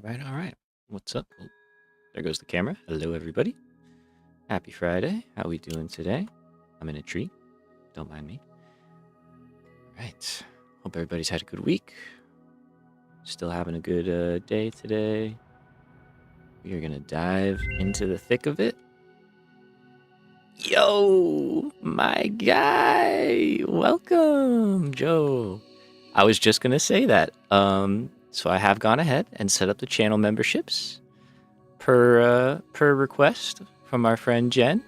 All right. What's up? Oh, there goes the camera. Hello, everybody. Happy Friday. How we doing today? I'm in a tree. Don't mind me. All right. Hope everybody's had a good week. Still having a good day today. We are going to dive into the thick of it. Yo, my guy. Welcome, Joe. I was just going to say that. So I have gone ahead and set up the channel memberships per request from our friend Jen.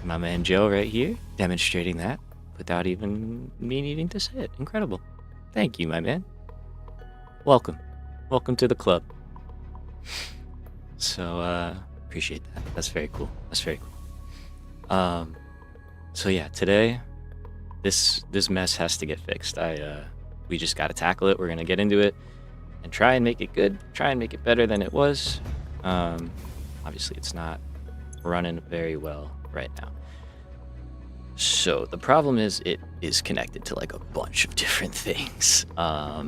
My man Joe right here, demonstrating that without even me needing to say it. Incredible. Thank you, my man. Welcome. Welcome to the club. So, appreciate that. That's very cool. That's very cool. So yeah, today, this mess has to get fixed. We just got to tackle it. We're going to get into it and try and make it good. Try and make it better than it was. Obviously, it's not running very well right now. So the problem is it is connected to like a bunch of different things. Saw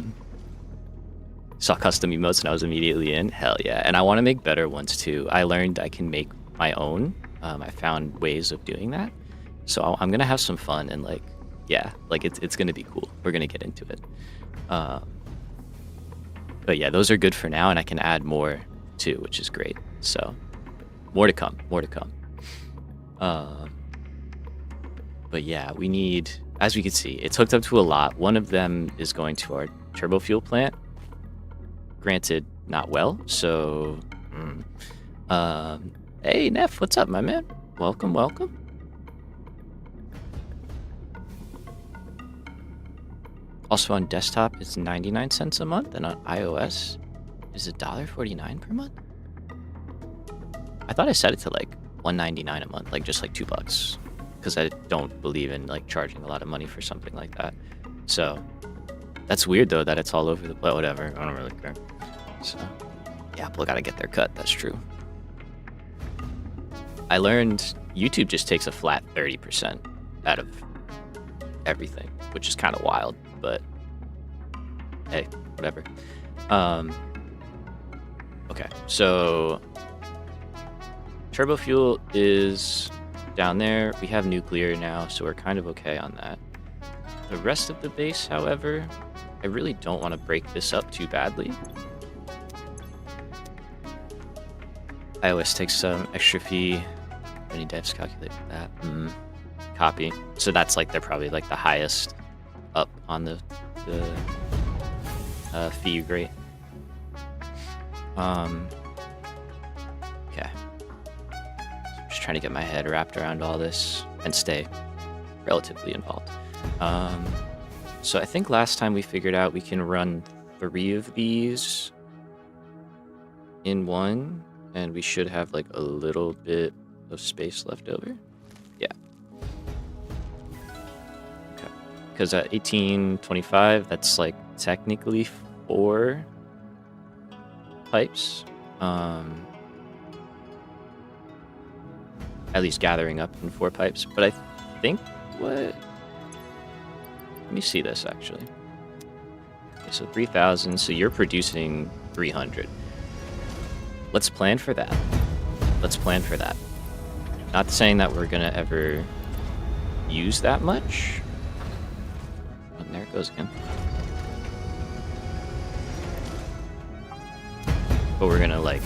custom emotes and I was immediately in. Hell yeah. And I want to make better ones too. I learned I can make my own. I found ways of doing that. So I'm going to have some fun and like, yeah, like it's going to be cool. We're going to get into it. But yeah, those are good for now, and I can add more too, which is great. So more to come, more to come. But yeah, we need, as we can see, it's hooked up to a lot. One of them is going to our turbo fuel plant. Granted, not well. So, hey, Neff, what's up, my man? Welcome, welcome. Also on desktop, it's 99 cents a month, and on iOS, is it $1.49 per month? I thought I set it to like $1.99 a month, like just like $2, because I don't believe in like charging a lot of money for something like that. So that's weird though that it's all over the place. Whatever, I don't really care. So yeah, Apple gotta get their cut. That's true. I learned YouTube just takes a flat 30% out of everything, which is kind of wild. But hey, whatever. Okay, so turbo fuel is down there. We have nuclear now, so we're kind of okay on that. The rest of the base, however, I really don't want to break this up too badly. iOS takes some extra fee. Any devs calculate for that? Copy. So that's like they're probably like the highest up on the fee rate. Okay. So I'm just trying to get my head wrapped around all this and stay relatively involved. So I think last time we figured out we can run 3 of these in one, and we should have like a little bit of space left over. Yeah. Because at 1825, that's like technically 4 pipes. At least gathering up in 4 pipes. But I think what? Let me see this actually. Okay, so 3,000. So you're producing 300. Let's plan for that. Let's plan for that. Not saying that we're gonna ever use that much. And there it goes again. But we're gonna like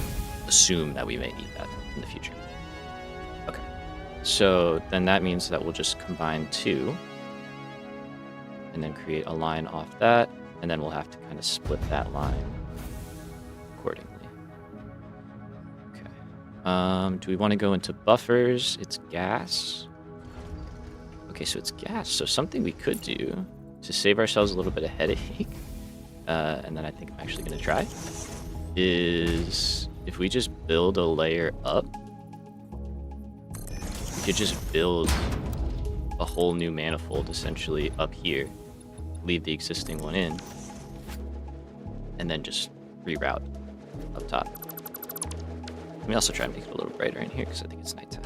assume that we may need that in the future. Okay. So then that means that we'll just combine 2 and then create a line off that, and then we'll have to kind of split that line accordingly. Okay. Do we want to go into buffers? It's gas. Okay, so it's gas. So something we could do to save ourselves a little bit of headache, and then I think I'm actually going to try, is if we just build a layer up, we could just build a whole new manifold essentially up here, leave the existing one in, and then just reroute up top. Let me also try and make it a little brighter in here because I think it's nighttime.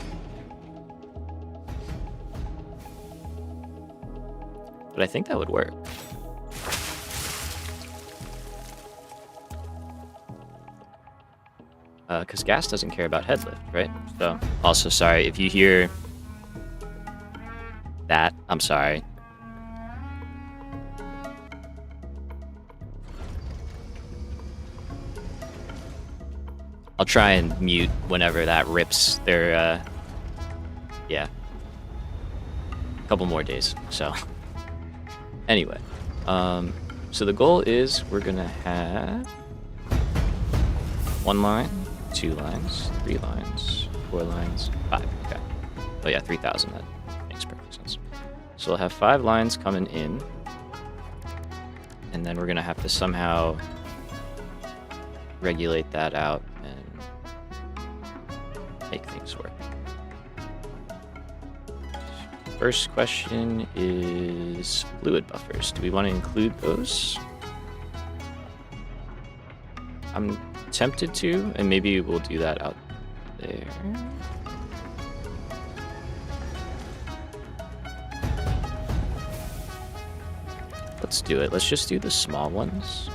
But I think that would work. because gas doesn't care about head lift, right? So, also, sorry, if you hear that, I'm sorry. I'll try and mute whenever that rips their, yeah. A couple more days, so. Anyway, so the goal is we're gonna have 1 line, 2 lines, 3 lines, 4 lines, 5, okay. Oh yeah, 3,000, that makes perfect sense. So we'll have 5 lines coming in, and then we're gonna have to somehow regulate that out and make things work. First question is fluid buffers. Do we want to include those? I'm tempted to, and maybe we'll do that out there. Let's do it. Let's just do the small ones.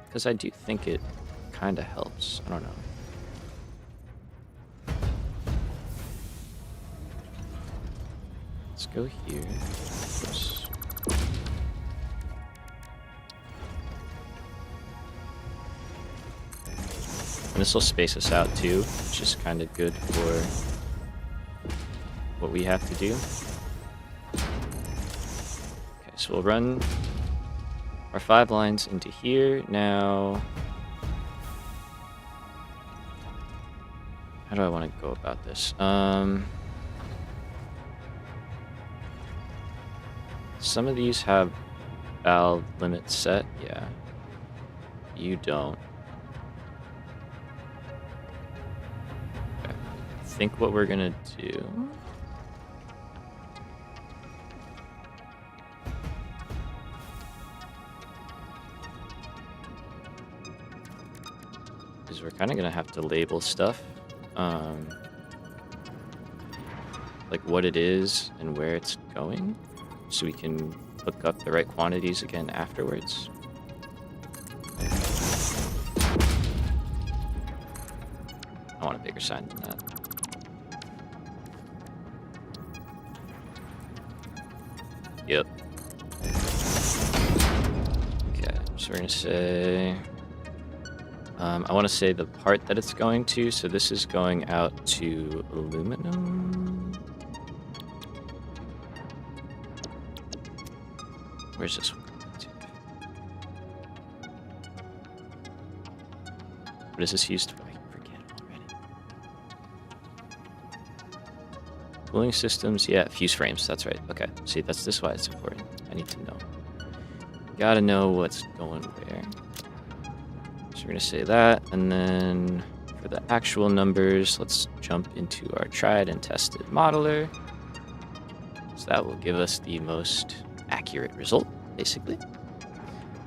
Because I do think it kind of helps. I don't know. Let's go here. Oops. And this will space us out too, which is kind of good for what we have to do. Okay, so we'll run our 5 lines into here. Now, how do I want to go about this? Some of these have valve limit set. Yeah. You don't. Okay. I think what we're gonna do is we're kind of gonna have to label stuff, like what it is and where it's going, so we can look up the right quantities again afterwards. I want a bigger sign than that. Yep. Okay, so we're gonna say, I want to say the part that it's going to, so this is going out to aluminum. Where's this one going to? What is this used for? I forget already. Cooling systems, yeah, fuse frames, that's right. Okay, see, this is why it's important. I need to know. Gotta know what's going where. So we're gonna say that, and then for the actual numbers, let's jump into our tried and tested modeler. So that will give us the most accurate result, basically.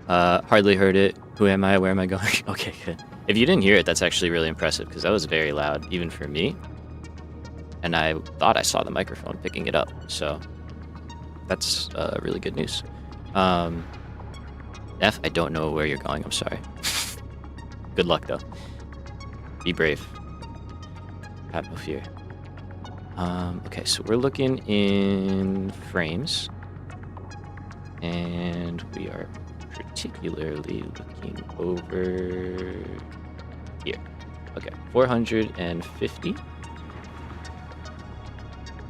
Hardly heard it. Who am I? Where am I going? Okay, good. If you didn't hear it, that's actually really impressive, because that was very loud, even for me. And I thought I saw the microphone picking it up, so that's really good news. F, I don't know where you're going, I'm sorry. Good luck, though. Be brave. Have no fear. Okay, so we're looking in frames. And we are particularly looking over here. Okay, 450.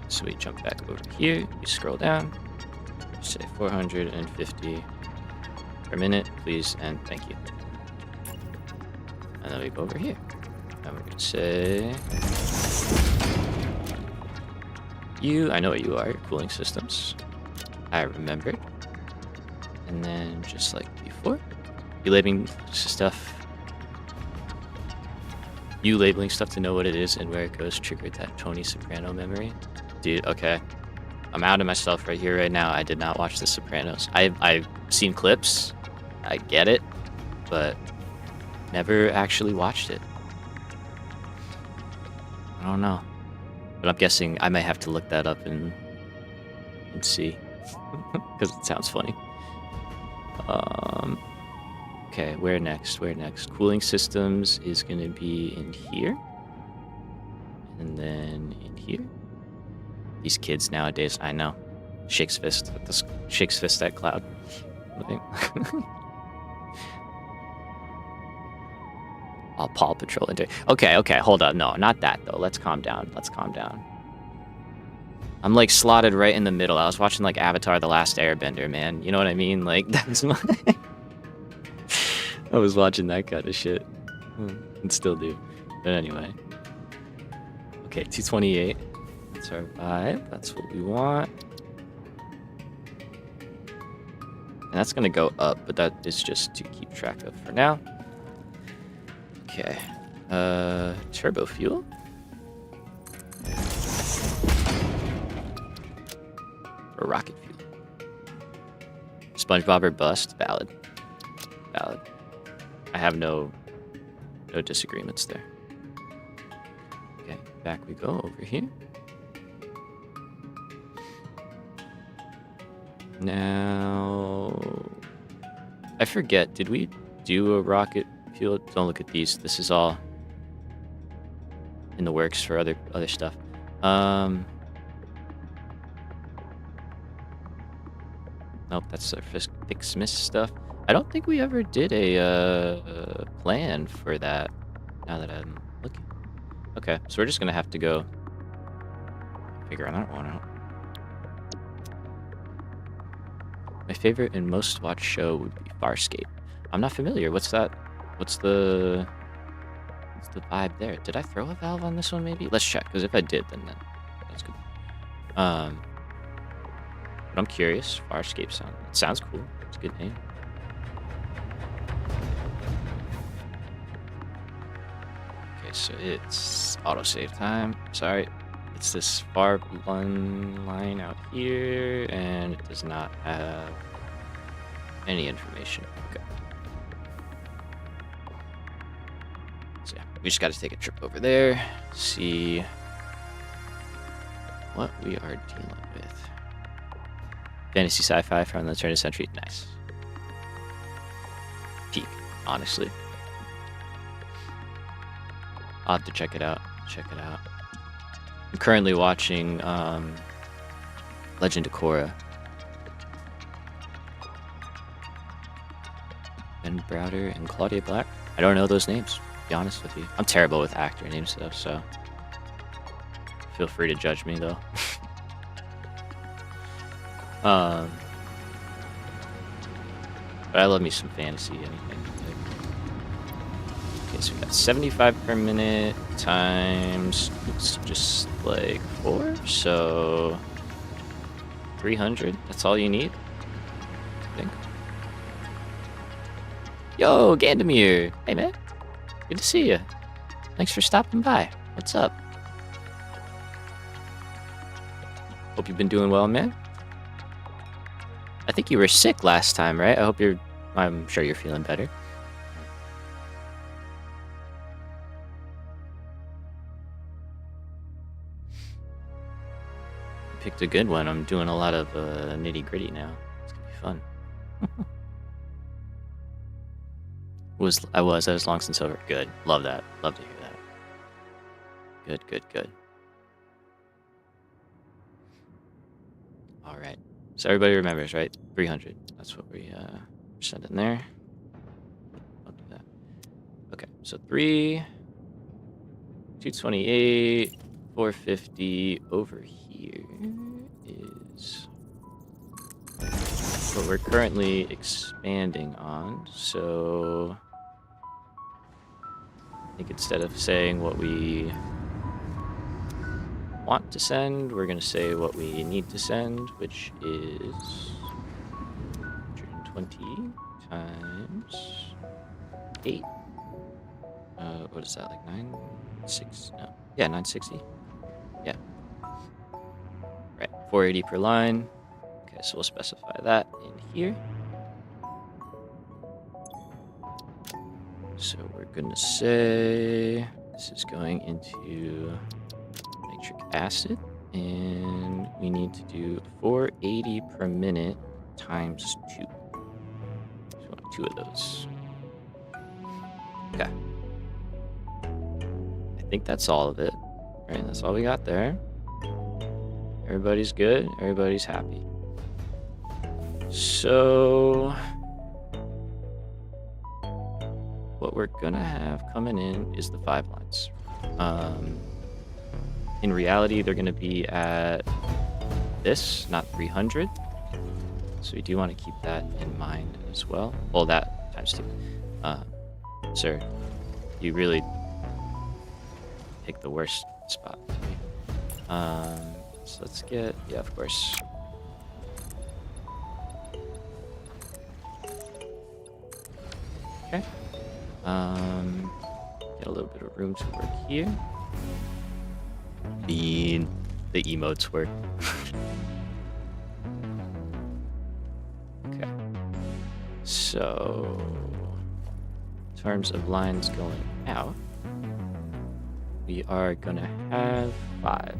So we jump back over here. We scroll down. Say 450 per minute, please, and thank you. And then we go over here. And we're gonna say you. I know what you are. Cooling systems. I remembered. And then, just like before, you labeling stuff to know what it is and where it goes triggered that Tony Soprano memory. Dude, okay. I'm out of myself right here, right now. I did not watch The Sopranos. I've seen clips. I get it, but never actually watched it. I don't know. But I'm guessing I might have to look that up and see. Because it sounds funny. Okay, where next? Where next? Cooling systems is going to be in here. And then in here. These kids nowadays, I know. Shakes fist at cloud. I'll Paw Patrol into. Okay, hold up. No, not that though. Let's calm down. I'm like slotted right in the middle. I was watching like Avatar: The Last Airbender, man. You know what I mean? Like that's my. I was watching that kind of shit. And still do. But anyway. Okay, 228. That's our vibe. That's what we want. And that's gonna go up, but that is just to keep track of for now. Okay. Turbo fuel. Or rocket fuel. SpongeBob or bust. Valid. I have no disagreements there. Okay, back we go over here. Now, I forget, did we do a rocket fuel? Don't look at these. This is all in the works for other stuff. Nope, that's our FicsIt stuff. I don't think we ever did a plan for that, now that I'm looking. Okay, so we're just going to have to go figure that one out. My favorite and most watched show would be Farscape. I'm not familiar. What's that? What's the vibe there? Did I throw a valve on this one maybe? Let's check, because if I did, then that's good. But I'm curious. Farscape sounds cool. It's a good name. Okay, so it's autosave time. Sorry. It's this far one line out here, and it does not have any information. Okay. So yeah, we just got to take a trip over there, see what we are dealing with. Fantasy sci-fi from the turn of the century. Nice. Peak, honestly. I'll have to check it out. I'm currently watching Legend of Korra. Ben Browder and Claudia Black. I don't know those names, to be honest with you. I'm terrible with actor names though, so feel free to judge me though. But I love me some fantasy, anything. Okay, so we got 75 per minute times, it's just like 4, so 300, that's all you need, I think. Yo, Gandamir! Hey man, good to see you. Thanks for stopping by. What's up? Hope you've been doing well, man. I think you were sick last time, right? I'm sure you're feeling better. Picked a good one. I'm doing a lot of nitty-gritty now. It's gonna be fun. That was long since over. Good. Love that. Love to hear that. Good. All right. So everybody remembers, right? 300. That's what we sent in there. I'll do that. Okay. So 228, 450 over here is what we're currently expanding on. So I think instead of saying what we want to send, we're going to say what we need to send, which is 120 times 8. What is that, like 960? No. Yeah, 960. Yeah. Right, 480 per line. Okay, so we'll specify that in here. So we're gonna say this is going into nitric acid, and we need to do 480 per minute times 2. So we want 2 of those. Okay. I think that's all of it. Right, that's all we got there. Everybody's good. Everybody's happy. So what we're gonna have coming in is the 5 lines. In reality, they're gonna be at this, not 300. So we do want to keep that in mind as well. Well, that times 2. Sir, you really picked the worst spot. So let's get, yeah, of course. Okay. Get a little bit of room to work here. The emotes work. Okay. So, in terms of lines going out, we are gonna have 5.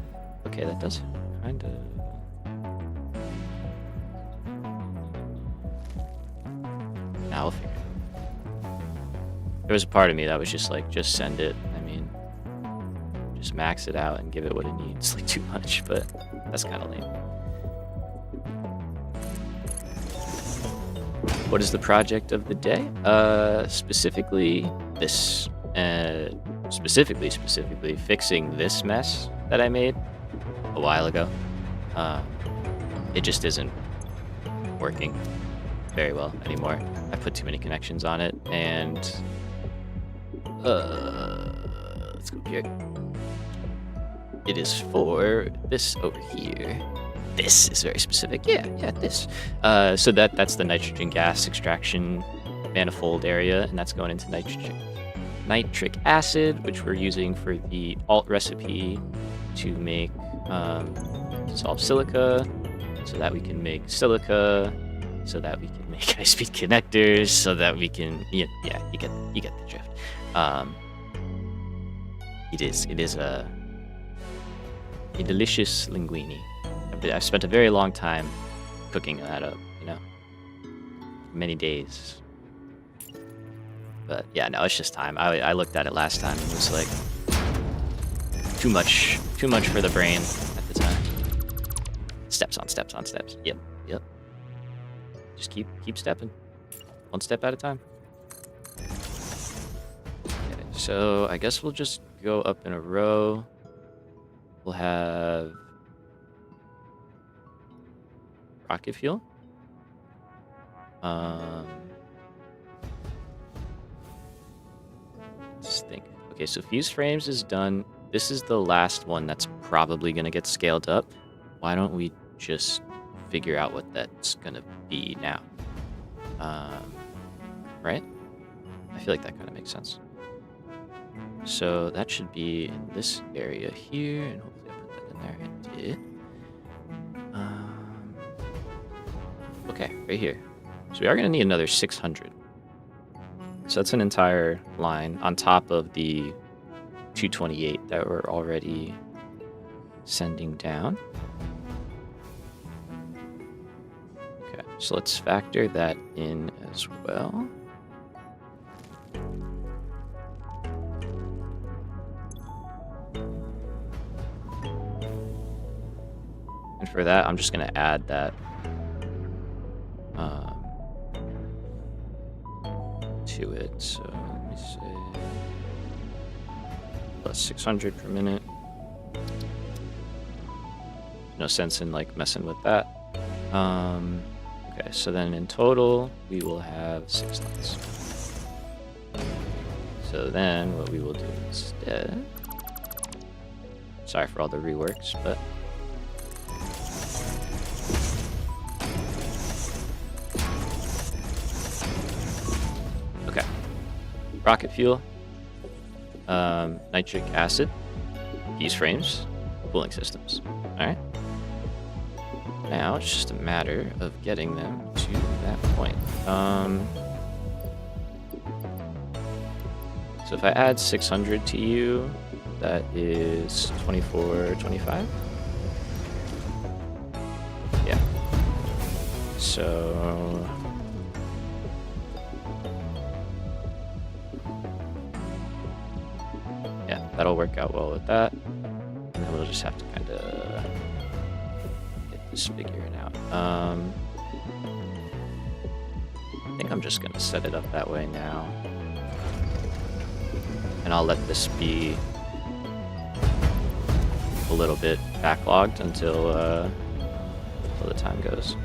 Okay, that does kind of. Now we'll figure it out. There was a part of me that was just like, just send it. I mean, just max it out and give it what it needs. Like too much, but that's kind of lame. What is the project of the day? Specifically this. Specifically fixing this mess that I made a while ago. It just isn't working very well anymore. I put too many connections on it, and let's go here. It is for this over here. This is very specific. Yeah, this. So that's the nitrogen gas extraction manifold area, and that's going into nitric acid, which we're using for the alt recipe to make dissolved silica, so that we can make silica, so that we can make high-speed connectors, so that we can you get the drift. It is a delicious linguine. I've spent a very long time cooking that up, many days. But yeah, no, it's just time. I looked at it last time and it was like too much for the brain at the time. Steps on steps on steps. Yep. Just keep stepping, one step at a time. Okay, so I guess we'll just go up in a row. We'll have rocket fuel. Let's think. Okay, so fuse frames is done. This is the last one that's probably gonna get scaled up. Why don't we just figure out what that's gonna be now? Right? I feel like that kind of makes sense. So that should be in this area here, and hopefully I put that in there. It did. Okay, right here. So we are gonna need another 600. So that's an entire line on top of the 228 that we're already sending down. Okay, so let's factor that in as well. And for that, I'm just going to add that to it. So let me say plus 600 per minute. No sense in like messing with that. Okay, so then in total, we will have 6 lines. So then what we will do instead, sorry for all the reworks, but okay, rocket fuel, nitric acid, fuse frames, cooling systems. All right. Now it's just a matter of getting them to that point. So if I add 600 to you, that is 2425. Yeah. So that'll work out well with that. And then we'll just have to kind of get this figuring out. I think I'm just gonna set it up that way now. And I'll let this be a little bit backlogged until the time goes.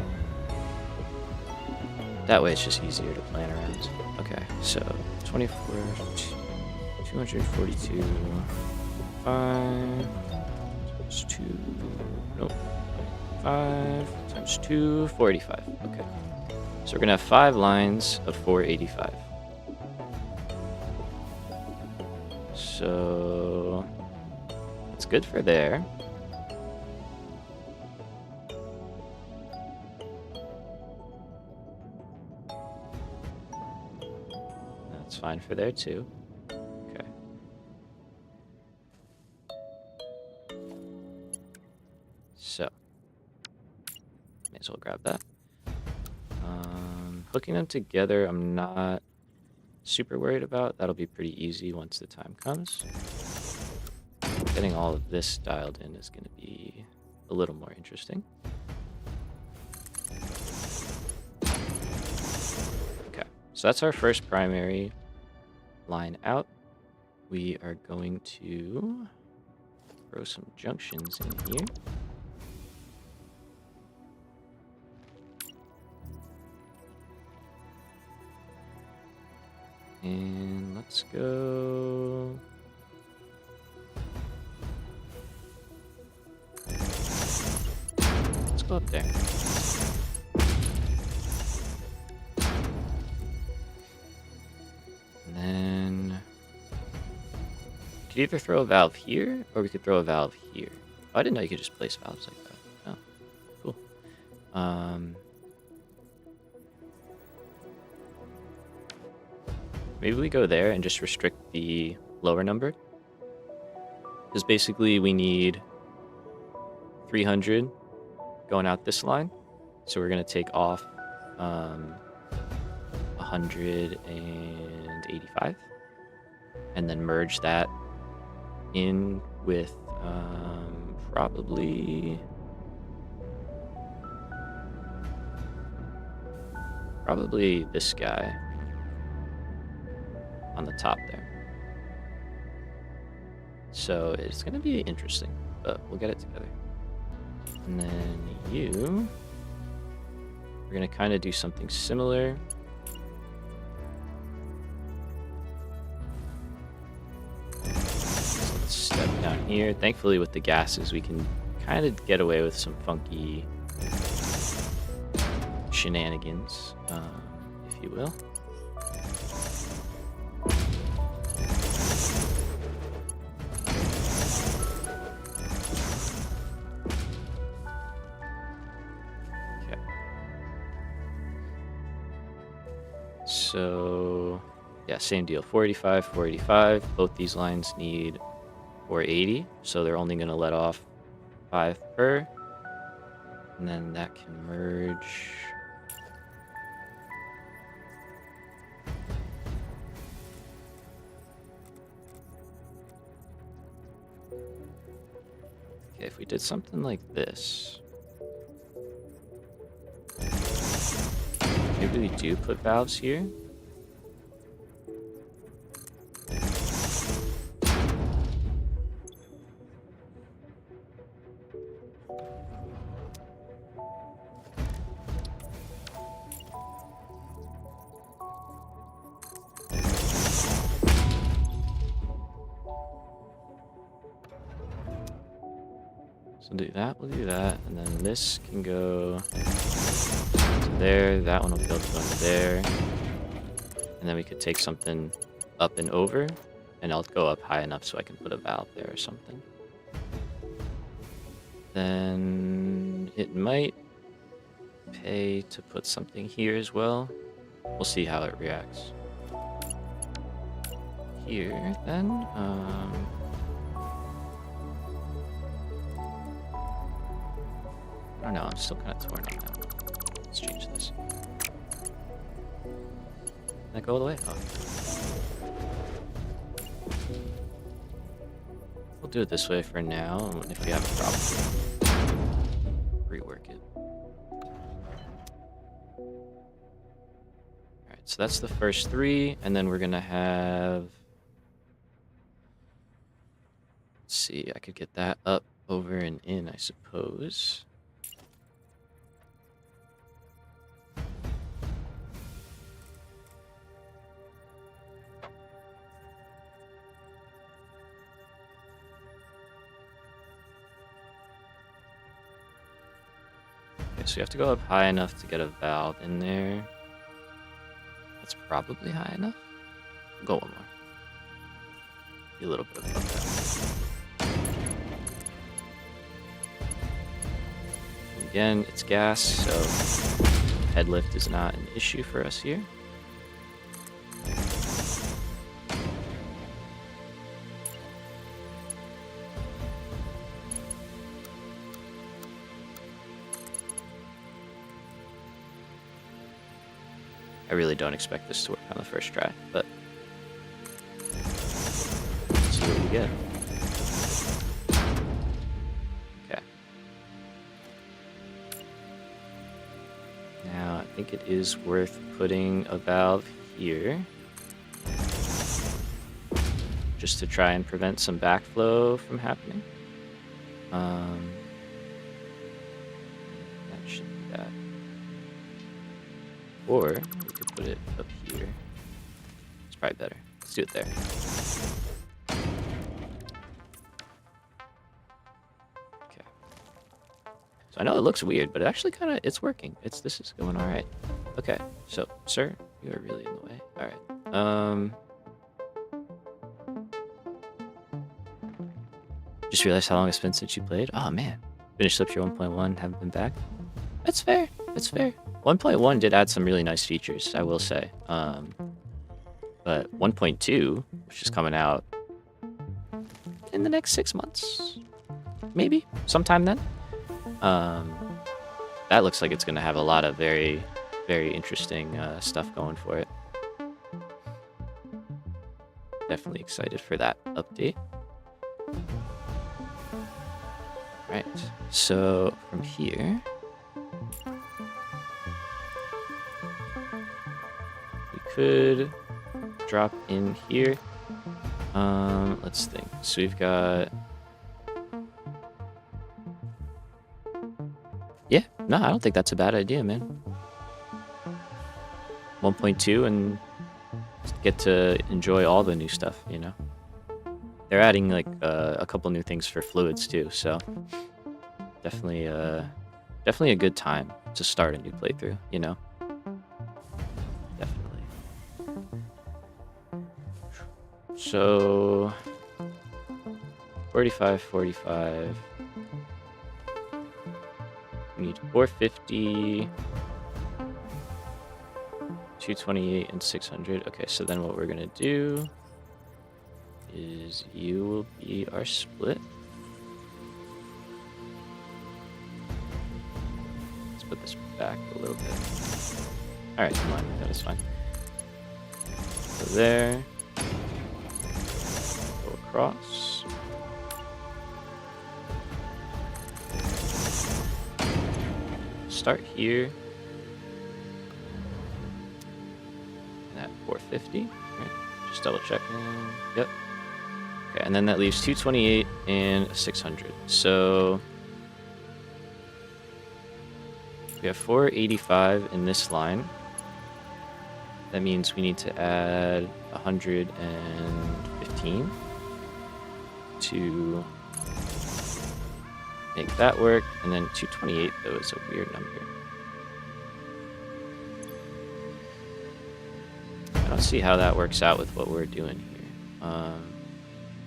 That way it's just easier to plan around. Okay, so 24, 242, 5 times 2, nope, 5 times 2, 485. Okay, so we're gonna have 5 lines of 485. So that's good for there. That's fine for there too. Okay. So may as well grab that. Hooking them together, I'm not super worried about. That'll be pretty easy once the time comes. Getting all of this dialed in is going to be a little more interesting. Okay, so that's our first primary line out. We are going to throw some junctions in here. And let's go. Let's go up there. And then we could either throw a valve here or we could throw a valve here. Oh, I didn't know you could just place valves like that. Oh, cool. Maybe we go there and just restrict the lower number. Because basically we need 300 going out this line. So we're going to take off 185 and then merge that in with probably this guy on the top there. So it's going to be interesting, but we'll get it together. And then we're going to kind of do something similar. So let's step down here. Thankfully with the gases we can kind of get away with some funky shenanigans, if you will. So, yeah, same deal. 485, 485. Both these lines need 480, so they're only going to let off 5 per. And then that can merge. Okay, if we did something like this. Maybe we do put valves here. So we'll do that, and then this can go to there, that one will be able to go into there, and then we could take something up and over, and I'll go up high enough so I can put a valve there or something. Then it might pay to put something here as well. We'll see how it reacts. Here, then, I don't know, I'm still kind of torn on that. Let's change this. Can that go all the way? Oh. we'll do it this way for now. And if we have a problem, rework it. All right, so that's the first 3, and then we're gonna have. Let's see, I could get that up, over, and in, I suppose. Okay, so you have to go up high enough to get a valve in there. That's probably high enough. Go one more. Be a little bit above that. Again, it's gas, so head lift is not an issue for us here. I really don't expect this to work on the first try, but let's see what we get. Okay. Now, I think it is worth putting a valve here, just to try and prevent some backflow from happening. That should be that. Or we could put it up here. It's probably better. Let's do it there. Okay. So I know it looks weird, but it actually it's working. This is going all right. Okay. So, sir, you are really in the way. All right. Just realized how long it's been since you played. Oh man, finished Slipped 1.1, haven't been back. That's fair. That's fair. 1.1 did add some really nice features, I will say. But 1.2, which is coming out in the next 6 months, maybe sometime then. That looks like it's going to have a lot of very, very interesting stuff going for it. Definitely excited for that update. Right, so from here, we could drop in here. Let's think. So we've got, yeah, no, I don't think that's a bad idea, man. 1.2 and get to enjoy all the new stuff, you know. They're adding like a couple new things for fluids too, so definitely a good time to start a new playthrough, you know. Definitely. So 45. We need 450, 228, and 600. Okay, so then what we're gonna do is you will be our split. Let's put this back a little bit. Alright, come on, that is fine. So there. Go across. Start here. And at 450. Right, just double checking. Yep. Okay, and then that leaves 228 and 600. So we have 485 in this line. That means we need to add 115 to make that work. And then 228, though, is a weird number. I don't see how that works out with what we're doing here.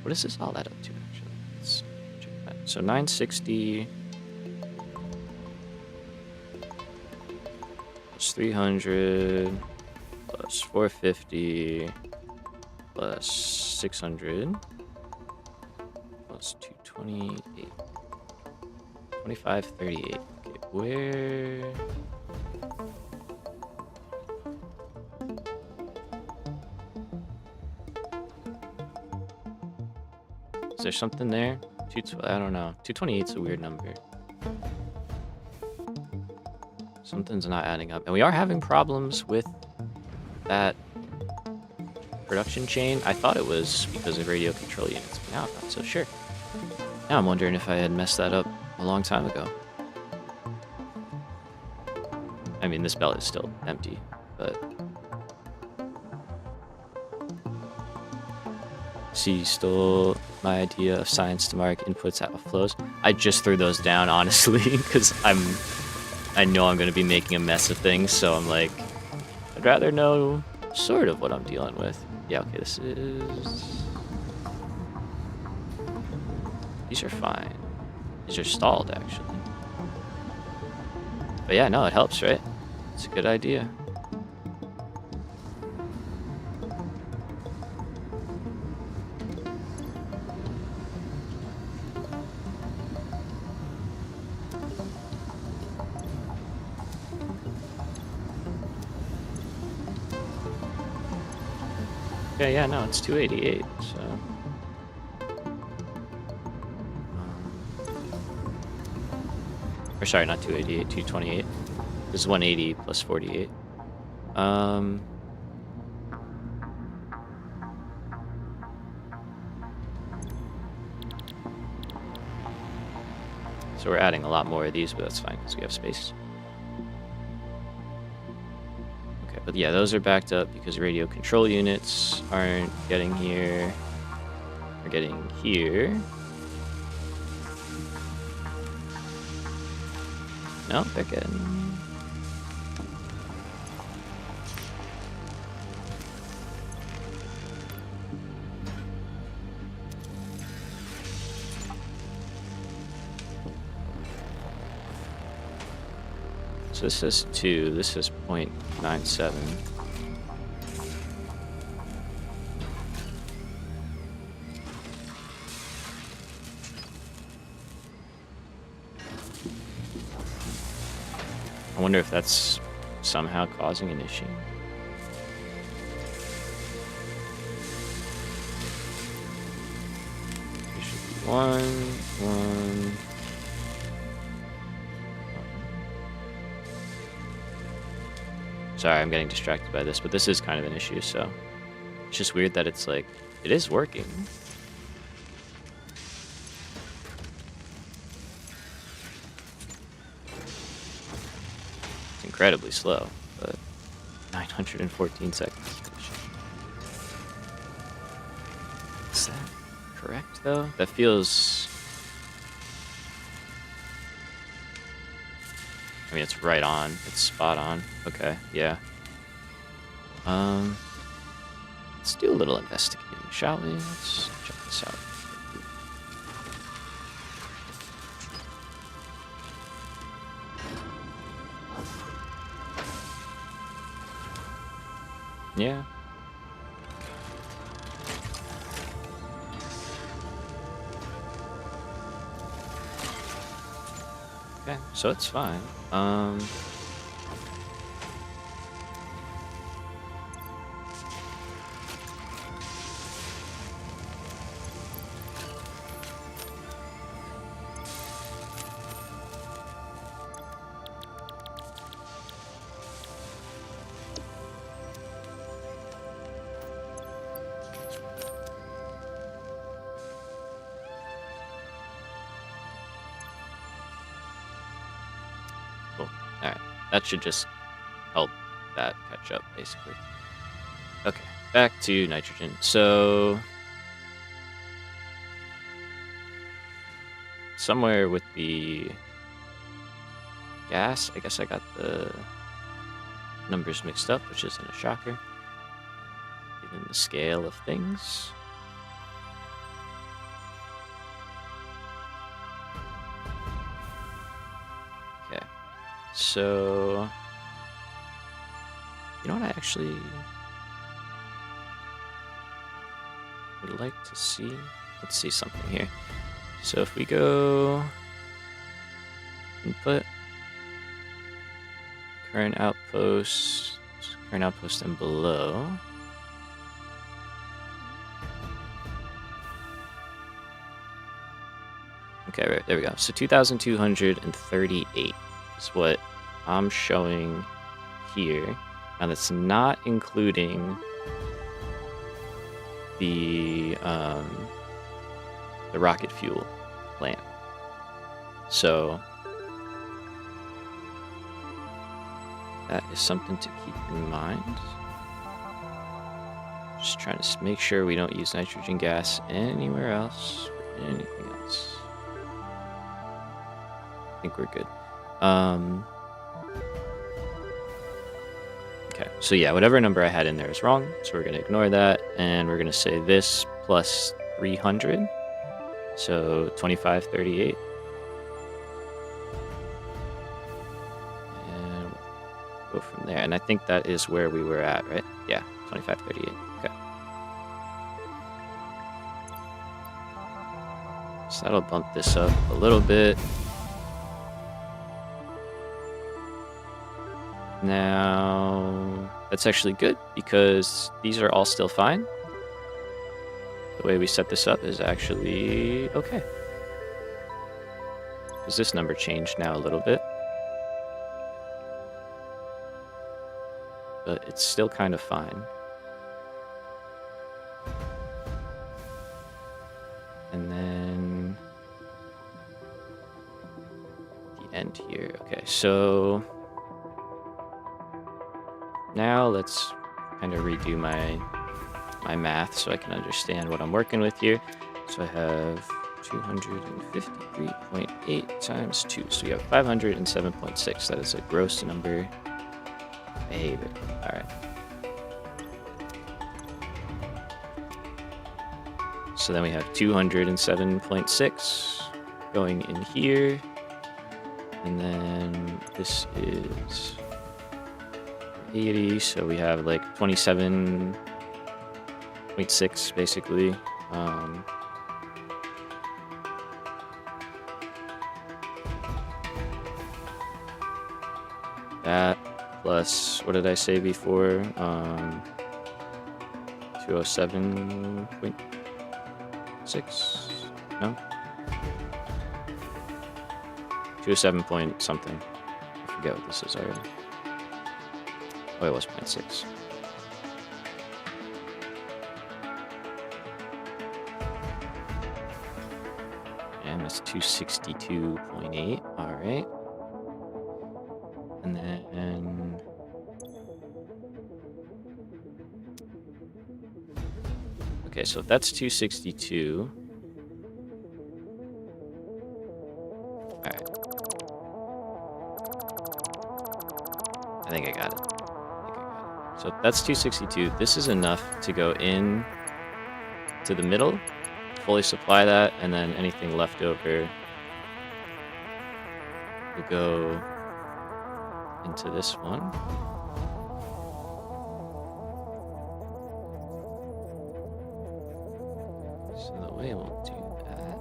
What does this all add up to, actually? Let's check that. So 960 plus 300 plus 450 plus 600 plus 228. 2538. Okay, where... Is there something there? I don't know. 228's a weird number. Something's not adding up. And we are having problems with that production chain. I thought it was because of radio control units, but now I'm not so sure. Now I'm wondering if I had messed that up a long time ago. I mean, this belt is still empty, but... C stole my idea of science to mark inputs out of flows. I just threw those down, honestly, because I know I'm going to be making a mess of things, so I'm like, I'd rather know sort of what I'm dealing with. Yeah, okay, this is... These are fine. These are stalled, actually. But yeah, no, it helps, right? It's a good idea. Okay, yeah, no, it's 288, so... Or sorry, not 288, 228. This is 180 plus 48. So we're adding a lot more of these, but that's fine because we have space. Okay, but yeah, those are backed up because radio control units aren't getting here. They're getting here. No, they're getting... So this is 2, this is 0.97. I wonder if that's somehow causing an issue. There should be 1. Sorry, I'm getting distracted by this, but this is kind of an issue, so it's just weird that it's like, it is working. It's incredibly slow, but 914 seconds. Is that correct, though? That feels... I mean, it's right on. It's spot on. Okay, yeah. Let's do a little investigating, shall we? Let's check this out. Yeah. Okay, so it's fine. Cool. Alright, that should just help that catch up, basically. Okay, back to nitrogen. So... somewhere with the gas, I guess I got the numbers mixed up, which isn't a shocker, given the scale of things. Okay, so you know what I actually would like to see? Let's see something here. So if we go input, current outpost and below. Okay, right, there we go. So 2,238 is what I'm showing here. Now that's not including the rocket fuel plant. So that is something to keep in mind. Just trying to make sure we don't use nitrogen gas anywhere else or anything else. I think we're good. Okay, so yeah, whatever number I had in there is wrong, so we're going to ignore that, and we're going to say this plus 300, so 2538. And we'll go from there, and I think that is where we were at, right? Yeah, 2538, okay. So that'll bump this up a little bit. Now, that's actually good because these are all still fine. The way we set this up is actually okay. Because this number changed now a little bit. But it's still kind of fine. And then the end here. Okay, so now let's kind of redo my math so I can understand what I'm working with here. So I have 253.8 times 2. So we have 507.6. That is a gross number. Behavior. All right. So then we have 207.6 going in here. And then this is 80, so we have like 27.6 basically. That plus, what did I say before? 207.6? No? 207 point something. I forget what this is already. Oh, it was 0.6. And that's 262.8. All right. And then okay, so if that's 262. All right. I think I got it. So that's 262. This is enough to go in to the middle, fully supply that, and then anything left over will go into this one. So the way we'll do that,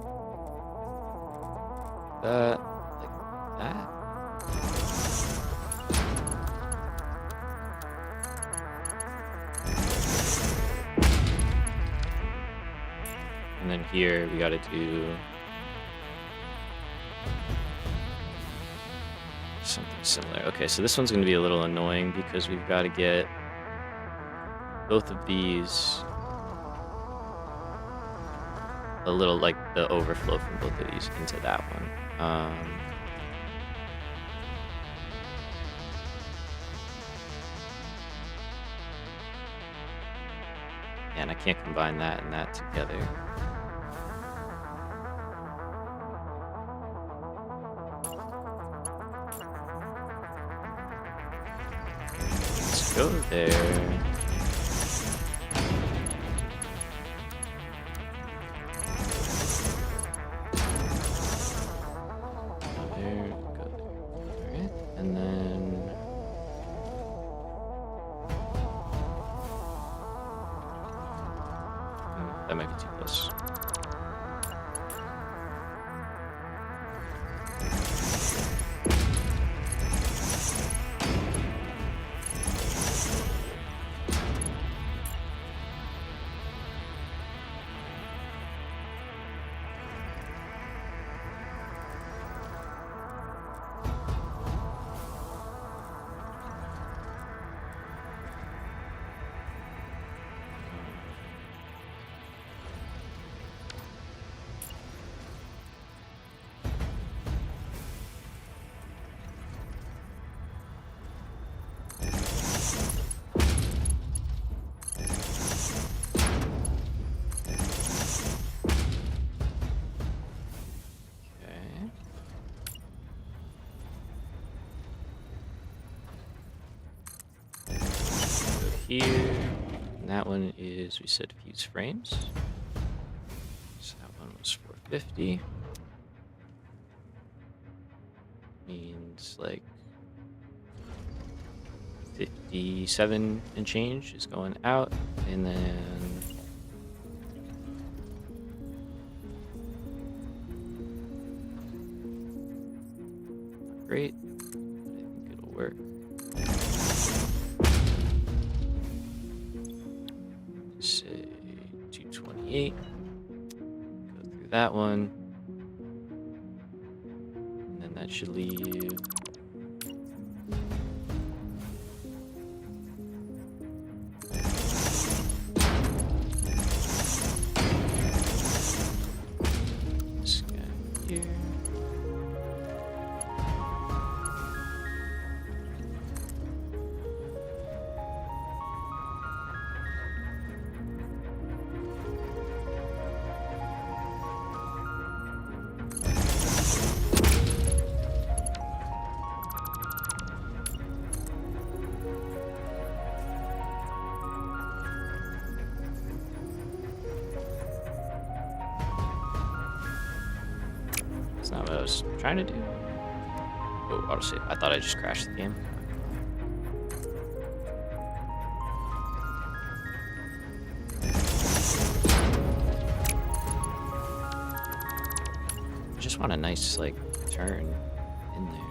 like that. And then here we got to do something similar. Okay, so this one's going to be a little annoying because we've got to get both of these a little, like the overflow from both of these into that one. And I can't combine that and that together. Let's go there. That might be too close. here. And that one is, we said fuse frames. So that one was 450. Means like 57 and change is going out, and then not great, but I think it'll work. Say 228, go through that one, and then that should leave this guy here. That's not what I was trying to do. Oh, autosave. I thought I just crashed the game. I just want a nice, like, turn in there.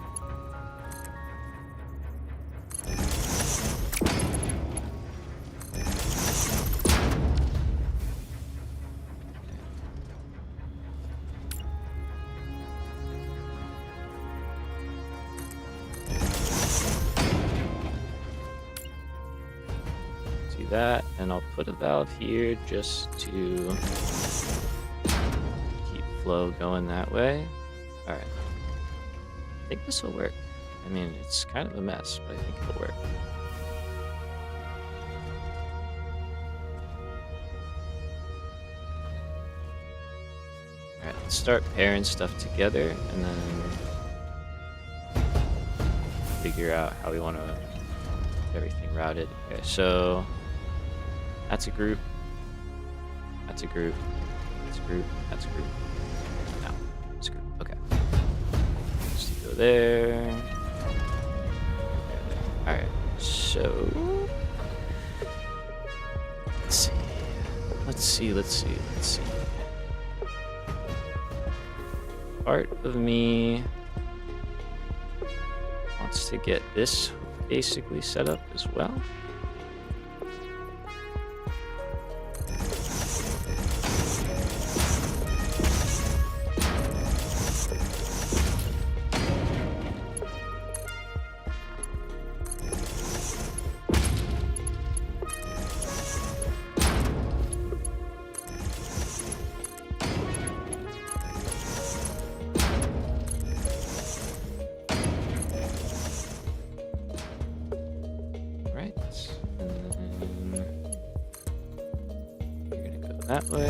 That, and I'll put a valve here just to keep flow going that way. All right, I think this will work. I mean, it's kind of a mess, but I think it'll work. All right, let's start pairing stuff together and then figure out how we want to get everything routed. Okay, so that's a group, that's a group, that's a group, that's a group. No, it's a group. Okay. Just go there. Alright, so let's see. Part of me wants to get this basically set up as well. That way.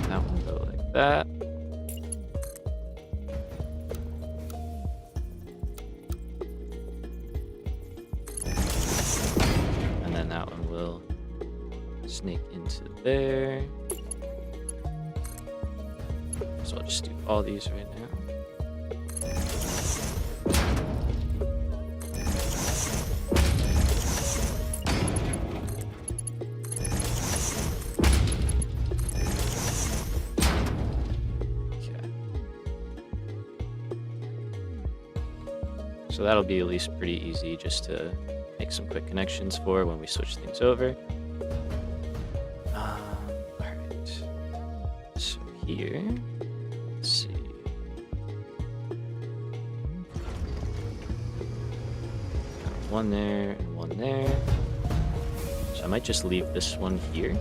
That one go like that. And then that one will snake into there. So I'll just do all these right now. Okay. So that'll be at least pretty easy just to make some quick connections for when we switch things over. Here, let's see. One there and one there. So I might just leave this one here.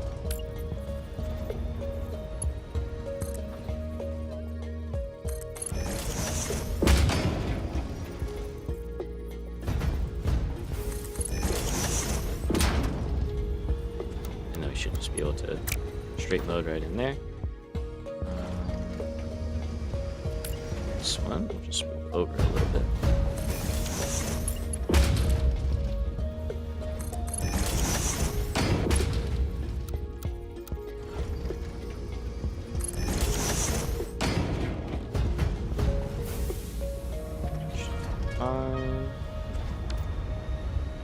be able to straight load right in there. This one, we'll just move over a little bit.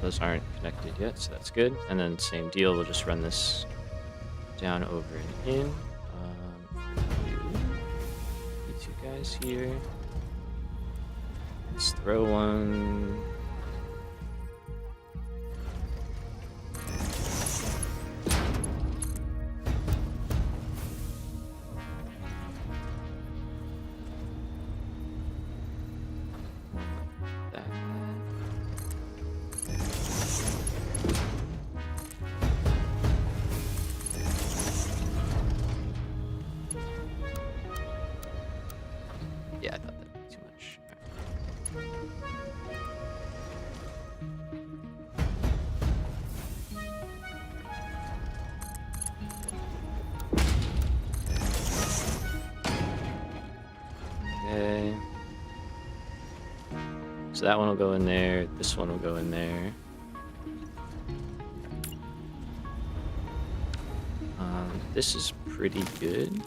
Those aren't connected yet, so that's good. And then same deal, we'll just run this down, over, and in. These two guys here. Let's throw one. Yeah, I thought that'd be too much. Okay. So that one will go in there. This one will go in there. This is pretty good.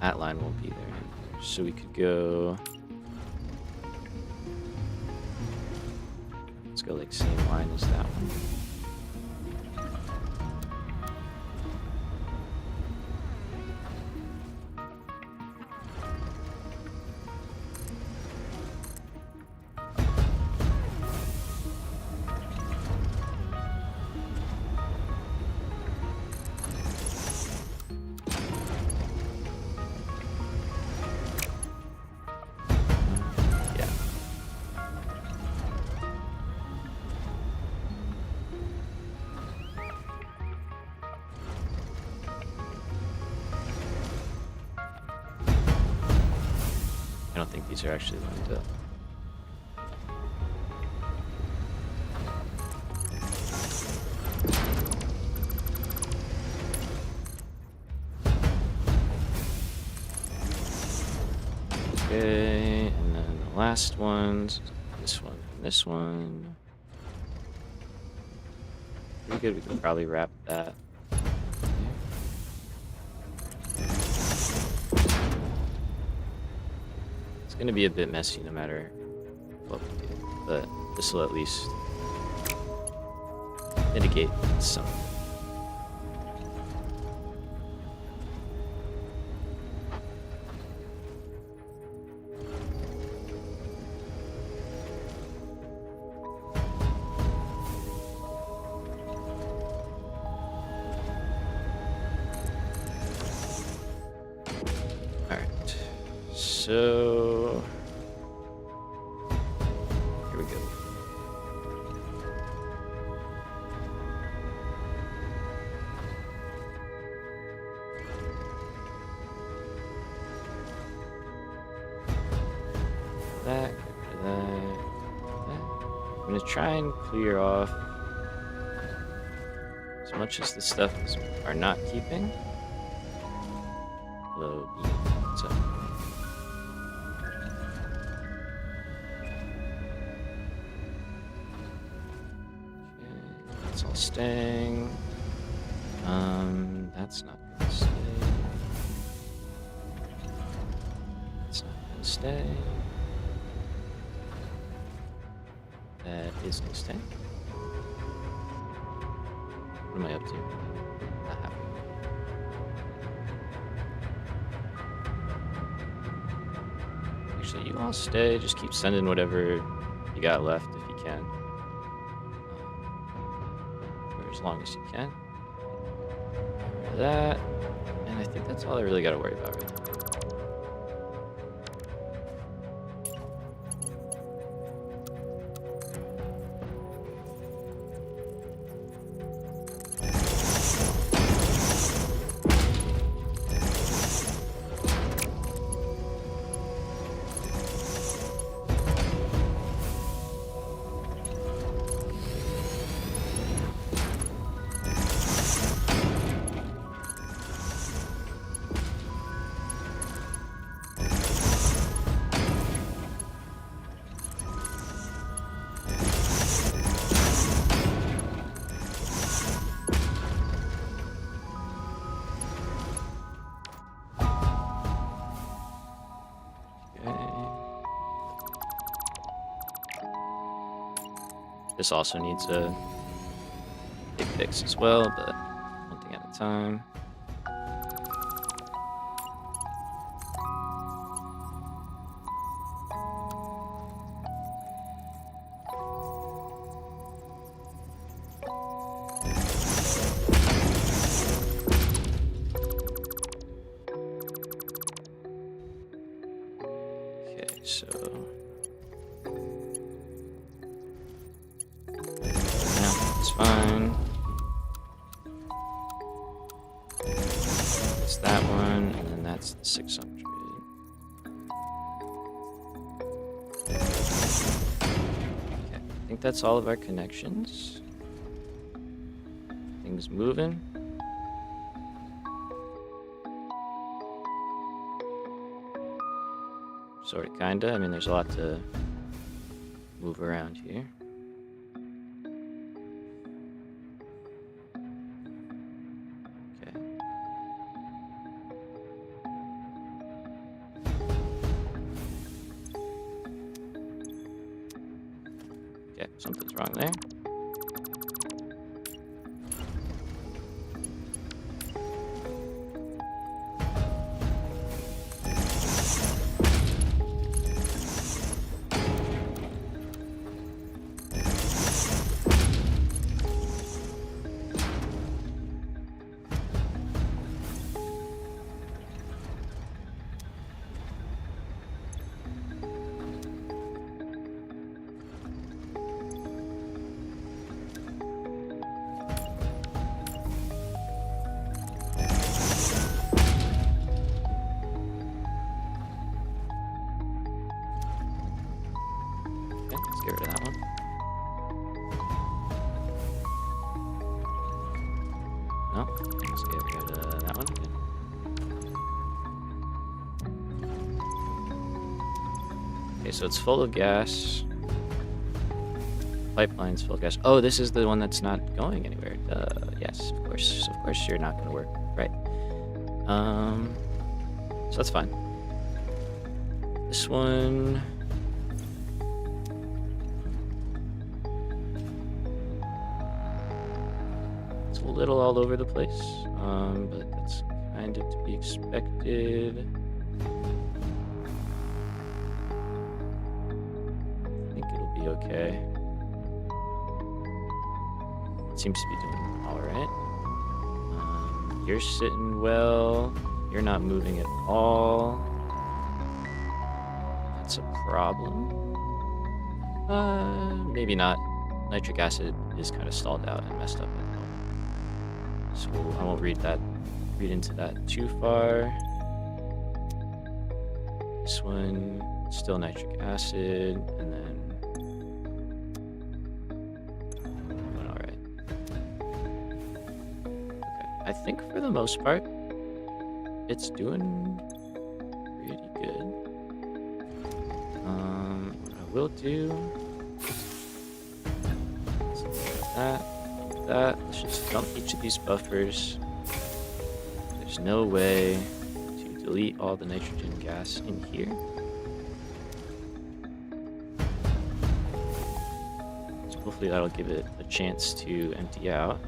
That line won't be there anymore. So we could go. Let's go like same line as that one. I don't think these are actually lined up. Okay, and then the last ones, this one and this one. Pretty good, we can probably wrap that. It's gonna be a bit messy no matter what we do, but this will at least mitigate some. Alright, so here we go. That, that. I'm gonna try and clear off as much as the stuff are not keeping. Load. So. Okay, that's all staying. That's not gonna stay. That's not gonna stay. That is gonna stay. What am I up to? Not happy. Actually, you all stay. Just keep sending whatever you got left if you can. For as long as you can. That. And I think that's all I really got to worry about right now. This also needs a big fix as well, but one thing at a time. So yeah, it's fine. It's that one, and then that's the 600. Okay, I think that's all of our connections. Things moving. Sort of, kinda. I mean, there's a lot to move around here. Okay. Okay, something's wrong there. Let's get rid of that one. No, let's get rid of that one. Okay, so it's full of gas. Pipeline's full of gas. Oh, this is the one that's not going anywhere. Yes, of course. Of course you're not going to work. Right. So that's fine. This one... a little all over the place, but that's kind of to be expected. I think it'll be okay. It seems to be doing all right. You're sitting well. You're not moving at all. That's a problem. Maybe not. Nitric acid is kind of stalled out and messed up. So I won't read into that too far. This one, still nitric acid, and then doing all right. Okay, I think for the most part, it's doing pretty good. What I will do, that. Let's just dump each of these buffers. There's no way to delete all the nitrogen gas in here. So hopefully that'll give it a chance to empty out.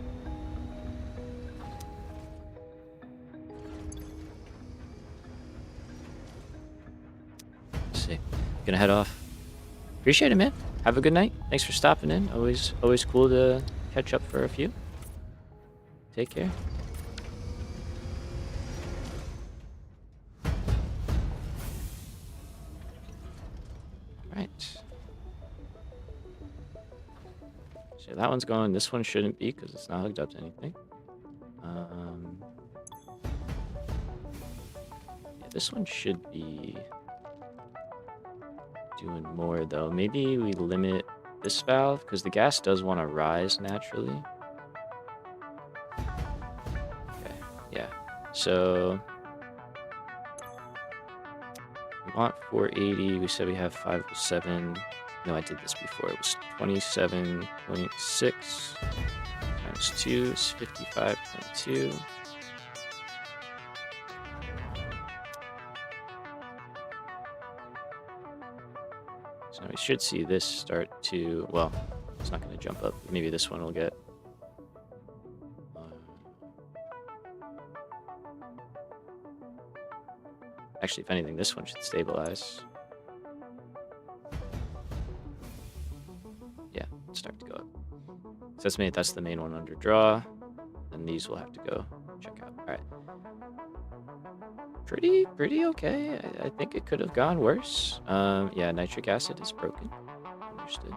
Let's see. Gonna head off. Appreciate it, man. Have a good night. Thanks for stopping in. Always cool to catch up for a few. Take care. All right. So that one's going. This one shouldn't be because it's not hooked up to anything. Yeah, this one should be doing more though. Maybe we limit this valve because the gas does want to rise naturally. Okay, yeah. So we want 480. We said we have 507. No, I did this before. It was 27.6 times 2 is 55.2. So we should see this start to, well, it's not going to jump up. Maybe this one will get... Actually, if anything, this one should stabilize. Yeah, start to go up. So that's the main one under draw. And these will have to go check out. All right. Pretty okay. I think it could have gone worse. Yeah, nitric acid is broken. Understood.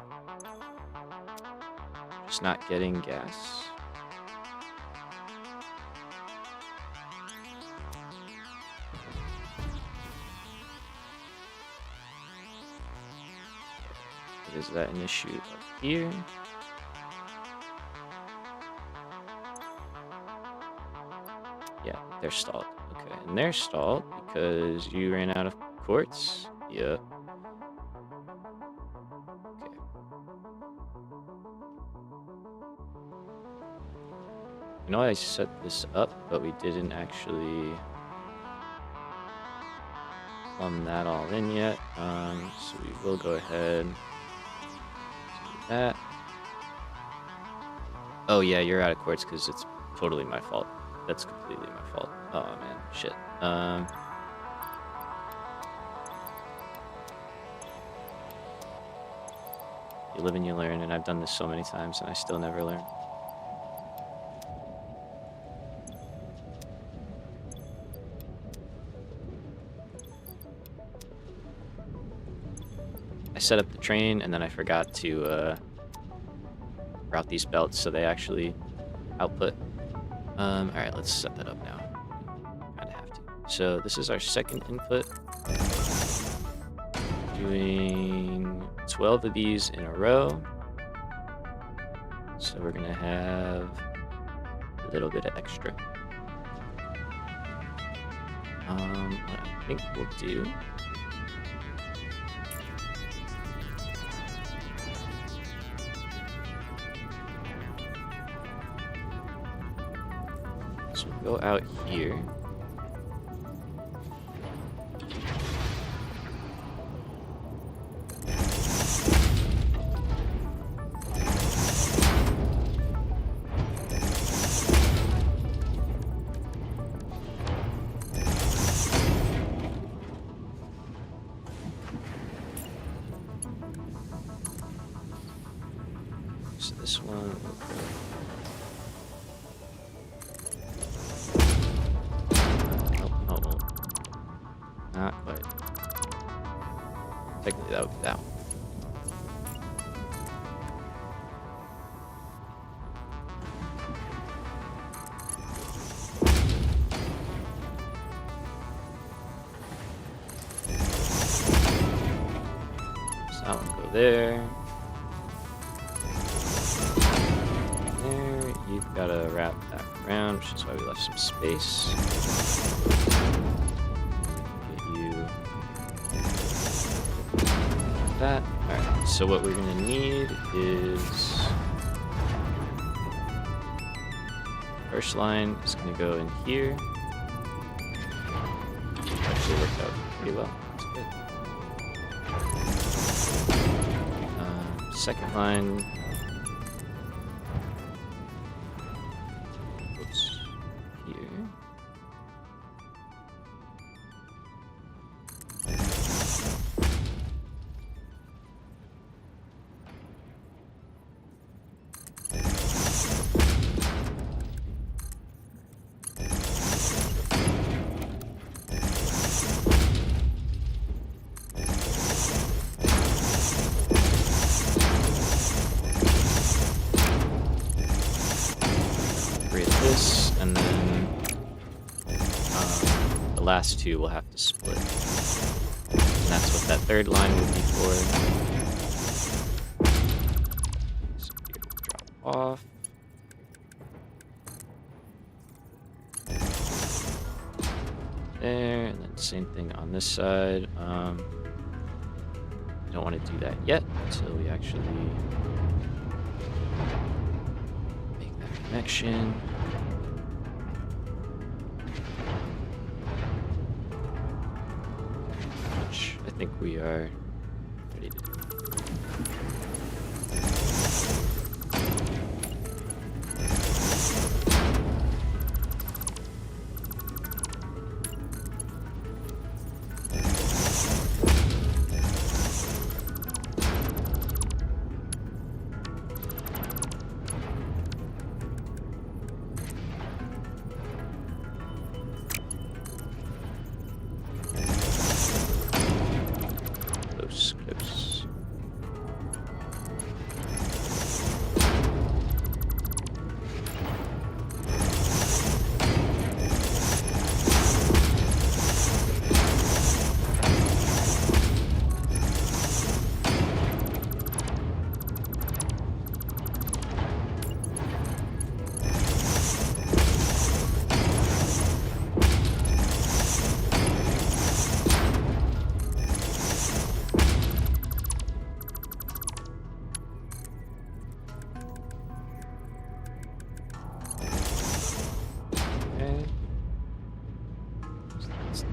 Just not getting gas. Is that an issue up here? Yeah, they're stalled. Okay, and they're stalled because you ran out of quartz. Yep. Okay. I know I set this up, but we didn't actually plumb that all in yet. So we will go ahead. That. Oh yeah, you're out of quartz because it's totally my fault. That's completely my fault. Oh man, shit. You live and you learn, and I've done this so many times and I still never learn. I set up the train and then I forgot to route these belts so they actually output. Alright, let's set that up now. Kinda have to. So this is our second input. Doing 12 of these in a row. So we're gonna have a little bit of extra. What I think we'll do go out here. So this one will go. Not quite. Technically, that would be that one. So that one go there. There. You've got to wrap back around, which is why we left some space. That. Alright, so what we're gonna need is first line is gonna go in here. Actually worked out pretty well. That's good. Second line. Oops. Here. This, and then the last two will have to split. And that's what that third line will be for. So here, drop off. There, and then same thing on this side. I don't want to do that yet until we actually make that connection. Which I think we are ready to do.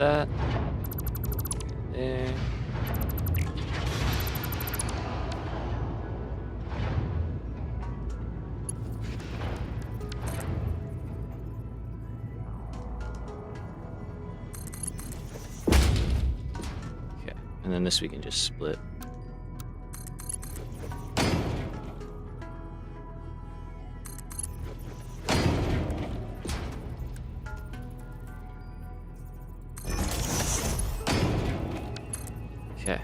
that. There. Okay, and then this we can just split. Okay.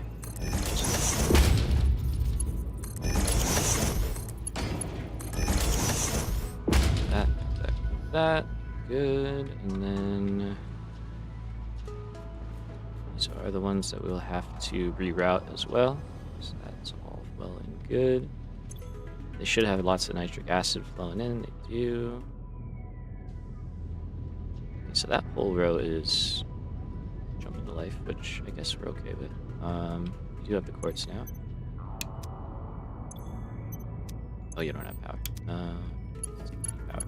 That. Good. And then these are the ones that we'll have to reroute as well. So that's all well and good. They should have lots of nitric acid flowing in. They do. Okay, so that whole row is jumping to life, which I guess we're okay with. We do have the quartz now. Oh, you don't have power. Let's take power.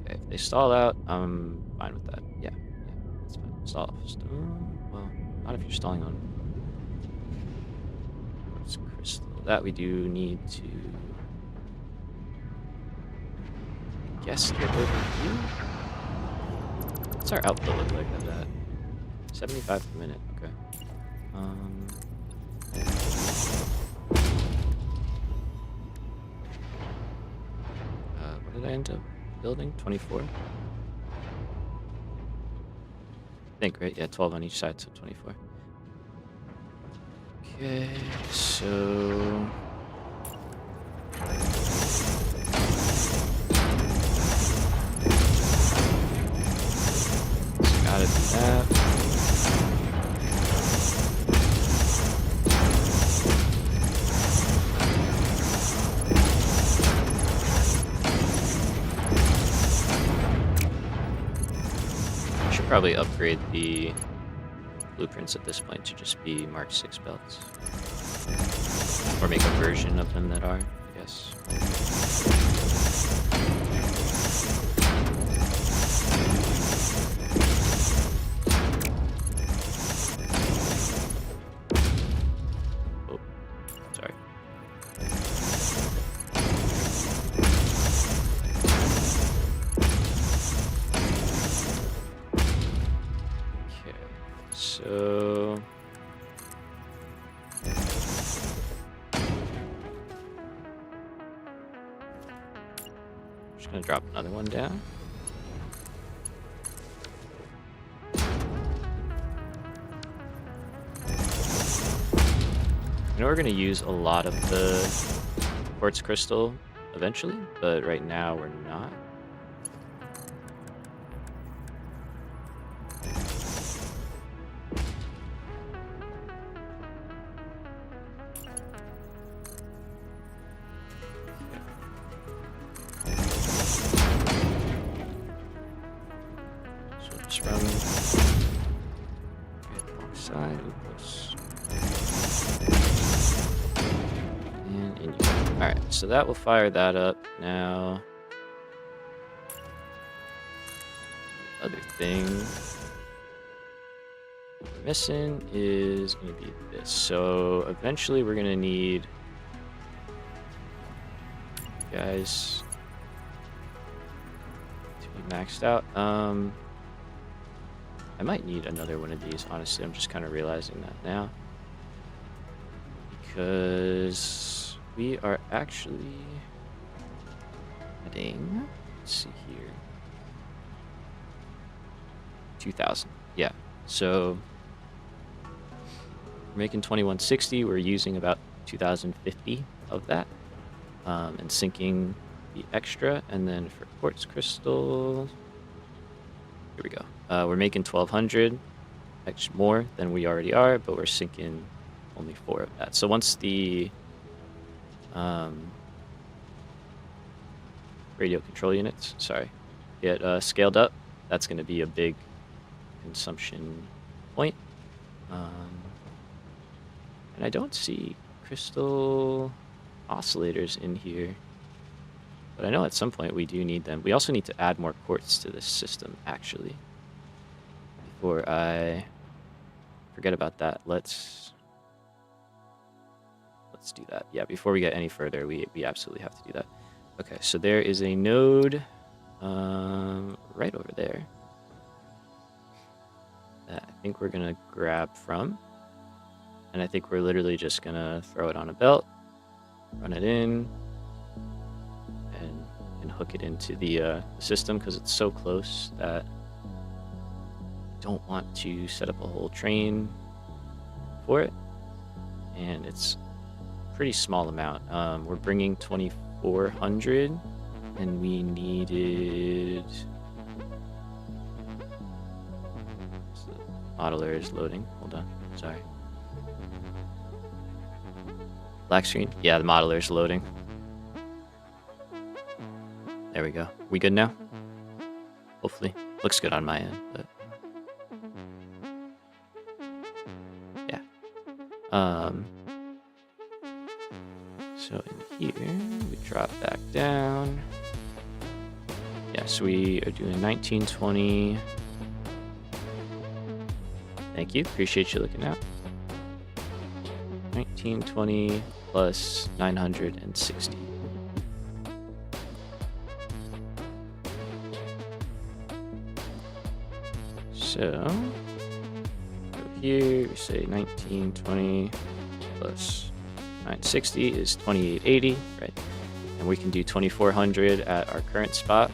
Okay, if they stall out, I'm fine with that. Yeah, that's fine. Stall off. Well, not if you're stalling on quartz crystal. That we do need to, I guess, get over here. What's our output look like of that? 75 per minute. Okay. What did I end up building? 24. I think, right? Yeah, 12 on each side, so 24. Okay, so gotta do that. I should probably upgrade the blueprints at this point to just be Mark 6 belts. Or make a version of them that are, I guess. Oh, sorry. Okay, so just gonna drop another one down. I know we're gonna use a lot of the quartz crystal eventually, but right now we're not. So just run side, oops. And in you go. Alright, so that will fire that up now. Other thing we're missing is going to be this. So eventually we're going to need guys to be maxed out. I might need another one of these, honestly. I'm just kind of realizing that now. Because we are actually adding, let's see here, 2,000. Yeah, so we're making 2160. We're using about 2,050 of that and sinking the extra. And then for quartz crystal, here we go. We're making 1,200 more than we already are, but we're sinking only 4 of that. So once the radio control units, get scaled up, that's going to be a big consumption point. And I don't see crystal oscillators in here, but I know at some point we do need them. We also need to add more quartz to this system, actually. Before I forget about that, let's do that. Yeah, before we get any further, we absolutely have to do that. Okay, so there is a node right over there that I think we're gonna grab from, and I think we're literally just gonna throw it on a belt, run it in, and hook it into the system, because it's so close that I don't want to set up a whole train for it, and it's a pretty small amount. We're bringing 2,400, and we needed... Modular is loading. Hold on. Sorry. Black screen? Yeah, the modular is loading. There we go. We good now? Hopefully. Looks good on my end, but... yeah. So in here, we drop back down. Yes, we are doing 1920. Thank you. Appreciate you looking out. 1920 plus 960. So, go here, we say 1920 plus 960 is 2880, right? And we can do 2,400 at our current spot.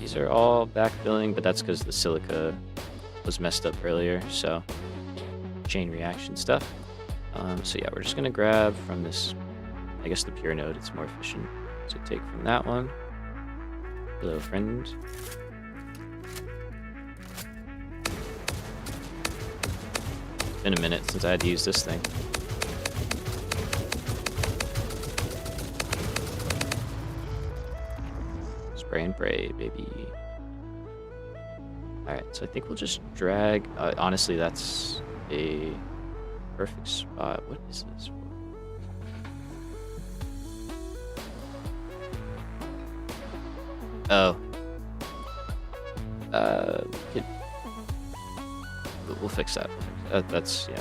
These are all backfilling, but that's because the silica was messed up earlier, so chain reaction stuff. So yeah, we're just gonna grab from this, I guess the pure node, it's more efficient to take from that one. Hello, friend. It's been a minute since I had to use this thing. Spray and pray, baby. Alright, so I think we'll just drag... honestly, that's a perfect spot. What is this for? Oh. We'll fix that. That's, yeah.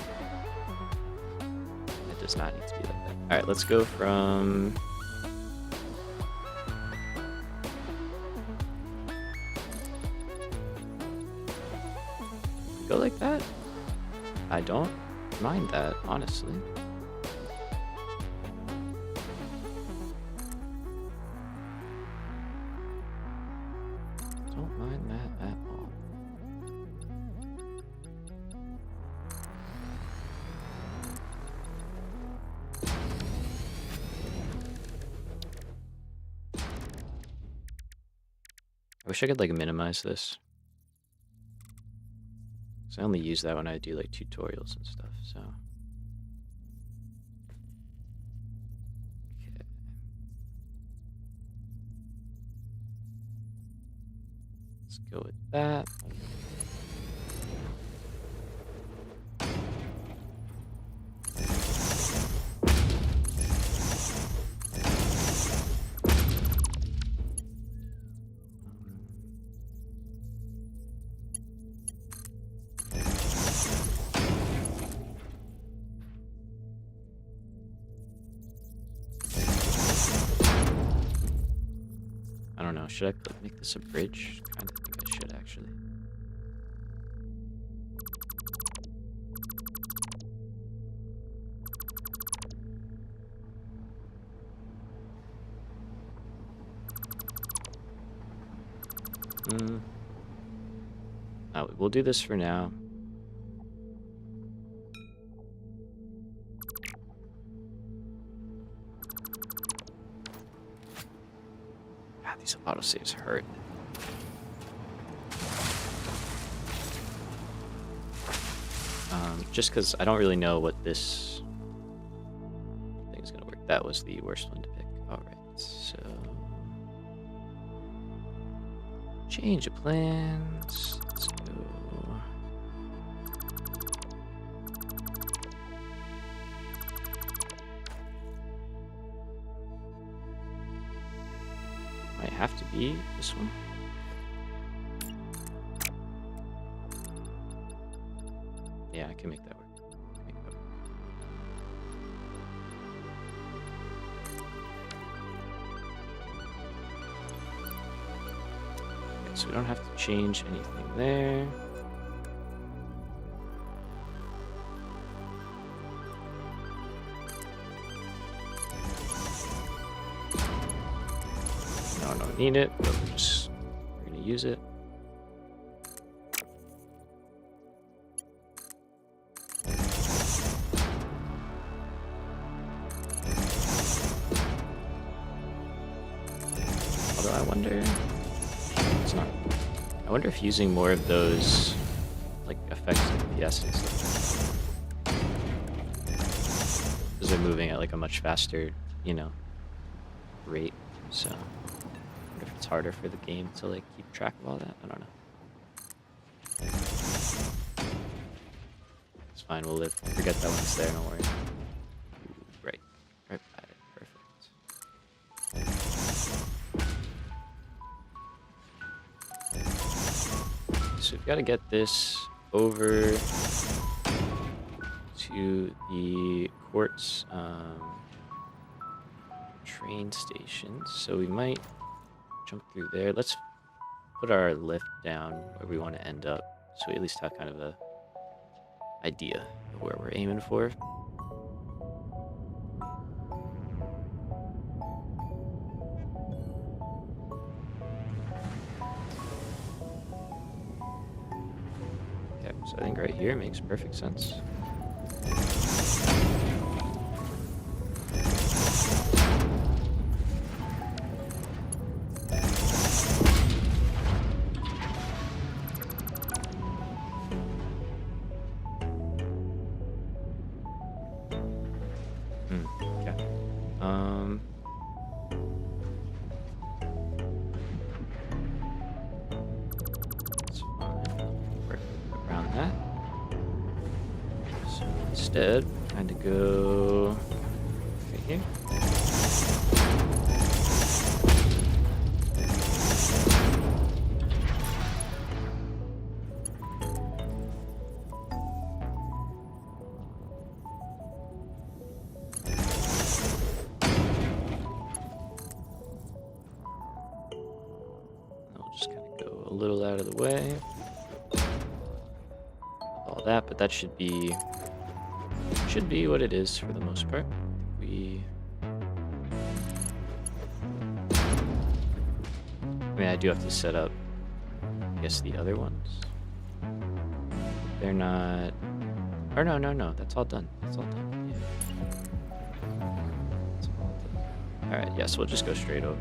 It does not need to be like that. Alright, let's go from... go like that? I don't mind that, honestly. Don't mind that at all. I wish I could like minimize this. I only use that when I do like tutorials and stuff, so. Okay. Let's go with that. I don't know, should I make this a bridge? I kind of think I should, actually. We'll do this for now. These autosaves hurt. Just because I don't really know what this thing is going to work. That was the worst one to pick. Alright, so... Change of plans. Let's go. Might have to be this one. Yeah, I can make that work. Okay, so we don't have to change anything there. No, I don't need it, but we're gonna use it. Although I wonder, it's not. I wonder if using more of those like effects FPS and stuff, because they're moving at like a much faster, rate. So I wonder if it's harder for the game to like keep track of all that. I don't know. It's fine. We'll live. Forget that when it's there. Don't worry. Right. Right by it. Perfect. So we've got to get this over to the quartz train station. So we might jump through there. Let's put our lift down where we want to end up, so we at least have kind of a idea of where we're aiming for. Okay, so I think right here makes perfect sense. Instead, kind of go right here. I'll just kind of go a little out of the way. All that, but that should be what it is for the most part. I mean, I do have to set up, I guess, the other ones. They're not, or no, that's all done. That's all done. Yeah. That's all done. All right, yes, we'll just go straight over.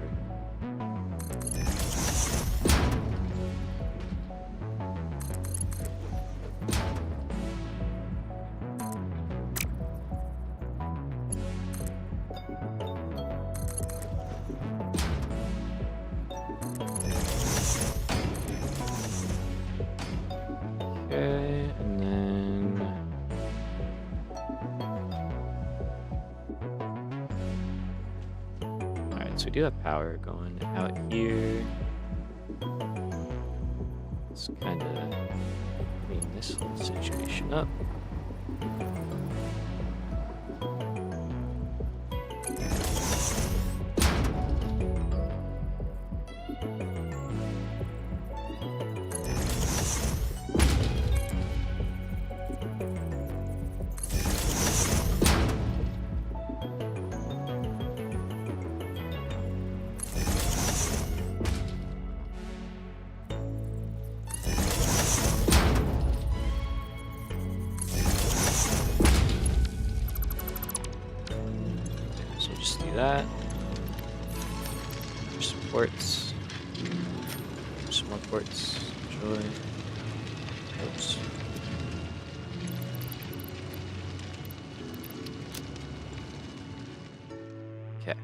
So we do have power going out here. Let's kind of clean this little situation up. That. There's some ports. There's some more ports. Enjoy. Oops. Okay.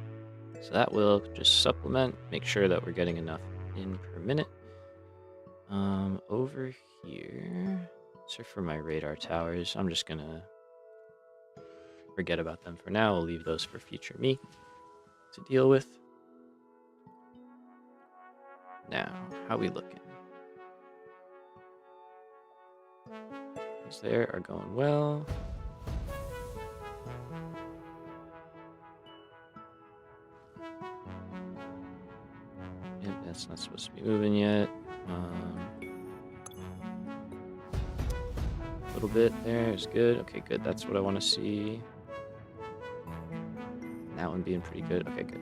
So that will just supplement, make sure that we're getting enough in per minute. Over here, so for my radar towers, I'm just gonna forget about them for now. I'll leave those for future me to deal with. Now, how we looking? These there are going well. Yep, that's not supposed to be moving yet. A little bit there is good. Okay, good. That's what I want to see. That one being pretty good. Okay, good.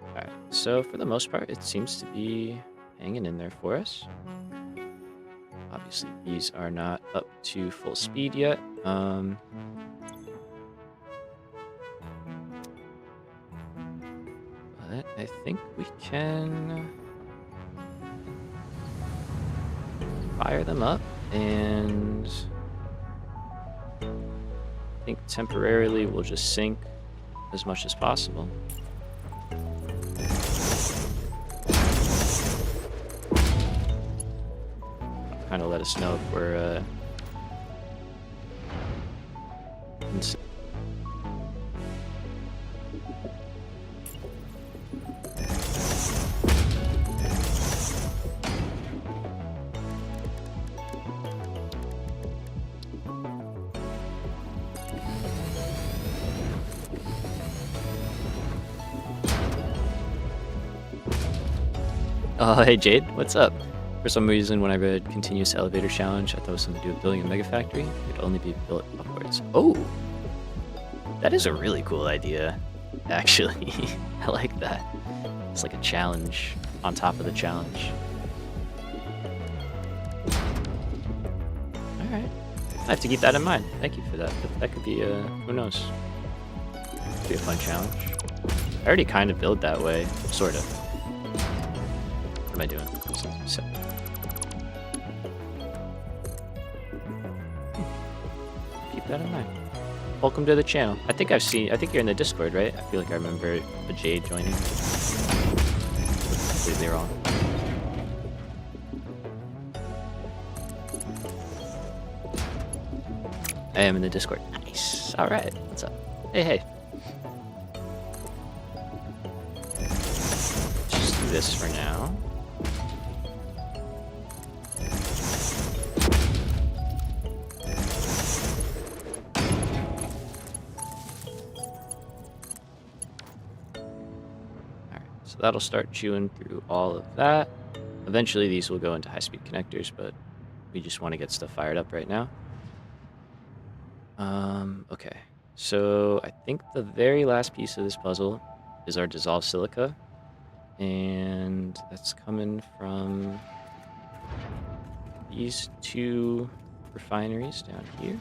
Alright, so for the most part, it seems to be hanging in there for us. Obviously, these are not up to full speed yet. But I think we can fire them up, and I think temporarily we'll just sync as much as possible. Kind of let us know if we're Oh, hey Jade, what's up? For some reason, when I read continuous elevator challenge, I thought it was something to do with building a mega factory. It could only be built upwards. Oh, that is a really cool idea, actually. I like that. It's like a challenge on top of the challenge. All right, I have to keep that in mind. Thank you for that. That could be who knows? Could be a fun challenge. I already kind of build that way, sort of. What am I doing? So. Keep that in mind. Welcome to the channel. I think you're in the Discord, right? I feel like I remember a Jade joining. Completely wrong. I am in the Discord. Nice. Alright. What's up? Hey. Just do this for now. So that'll start chewing through all of that. Eventually these will go into high-speed connectors, but we just want to get stuff fired up right now. Okay. So I think the very last piece of this puzzle is our dissolved silica. And that's coming from these two refineries down here.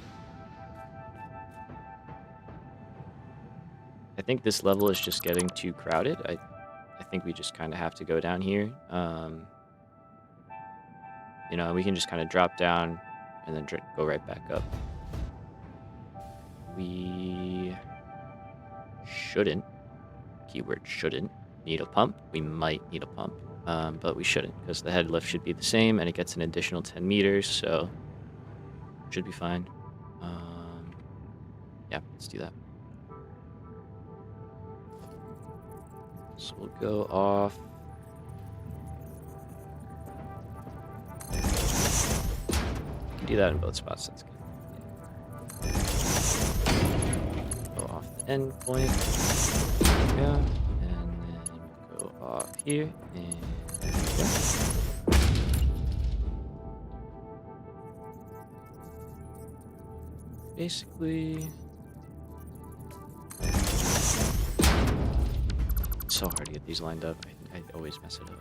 I think this level is just getting too crowded. I think we just kind of have to go down here. You know, we can just kind of drop down and then go right back up. We shouldn't, keyword shouldn't, need a pump. We might need a pump, but we shouldn't because the head lift should be the same and it gets an additional 10 meters, so should be fine. Yeah, let's do that. So we'll go off. We can do that in both spots, that's good. Go off the end point. There we go. And then go off here. And there we go. Basically, it's so hard to get these lined up. I always mess it up.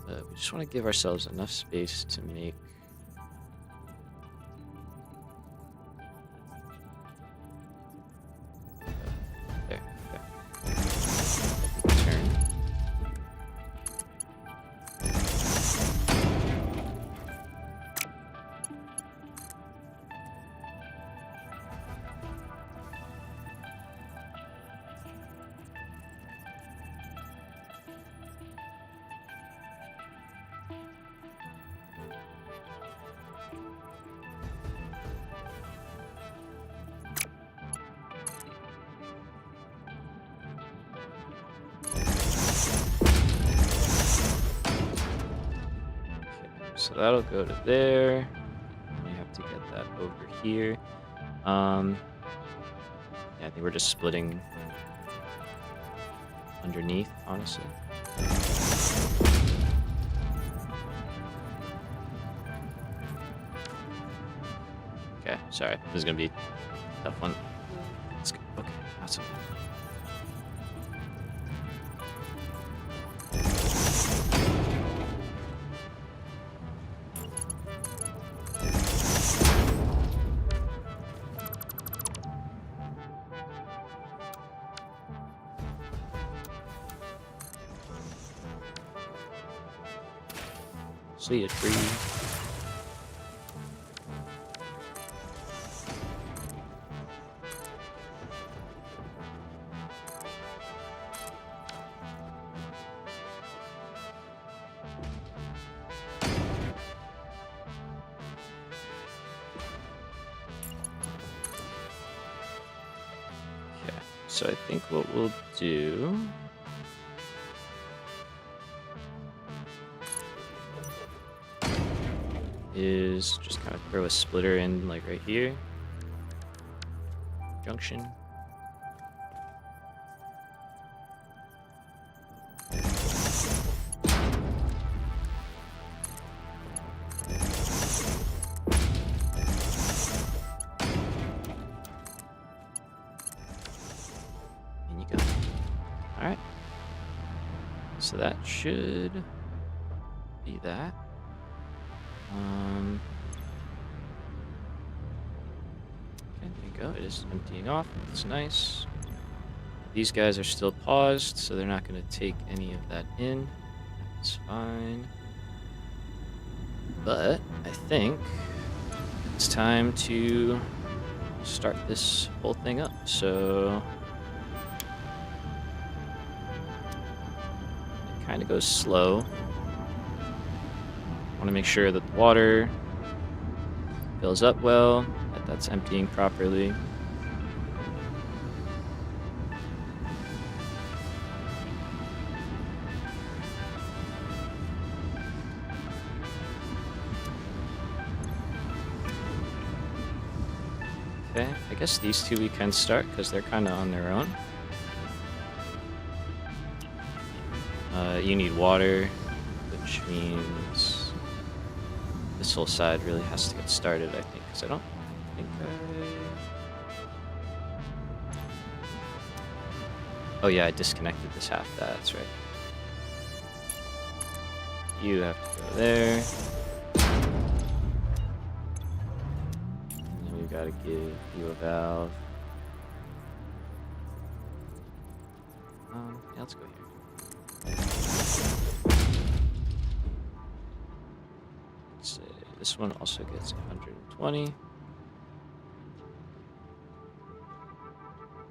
We just want to give ourselves enough space to make there. Turn. that'll go to there. We have to get that over here. Yeah, I think we're just splitting underneath, honestly. Okay, sorry. This is gonna be a tough one. Let's go. Okay, awesome. See a tree. Okay, so I think what we'll do is just kind of throw a splitter in like right here. Junction. And you go. Alright. So that should be that. Okay, there you go. It is emptying off. It's nice. These guys are still paused, so they're not going to take any of that in. That's fine. But I think it's time to start this whole thing up. So it kind of goes slow. Want to make sure that the water fills up well, that that's emptying properly. Okay, I guess these two we can start because they're kind of on their own. You need water, which means this whole side really has to get started, I think, because I don't think Oh yeah, I disconnected this half, that's right. You have to go there. And then we've got to give you a valve. Yeah, let's go here. Let's see, this one also gets 120.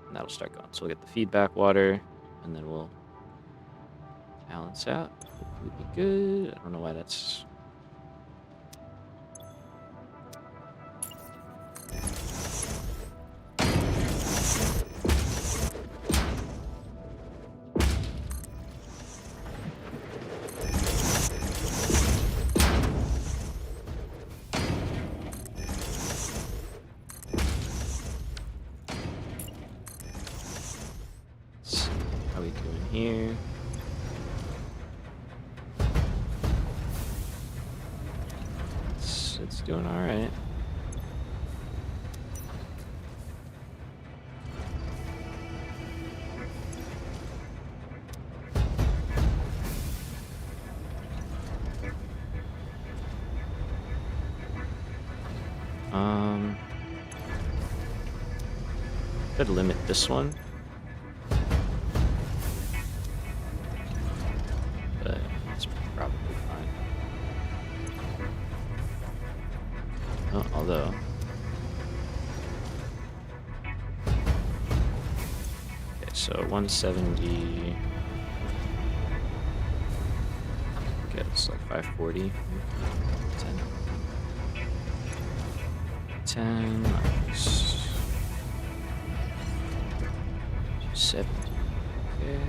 And that'll start going. So we'll get the feedback water, and then we'll balance out. Hopefully be good. I don't know why that's... How we doing here? It's doing all right. Could limit this one. But it's probably fine. Oh, although... Okay, so 170... Okay, it's like 540. 10 minus 70. Okay.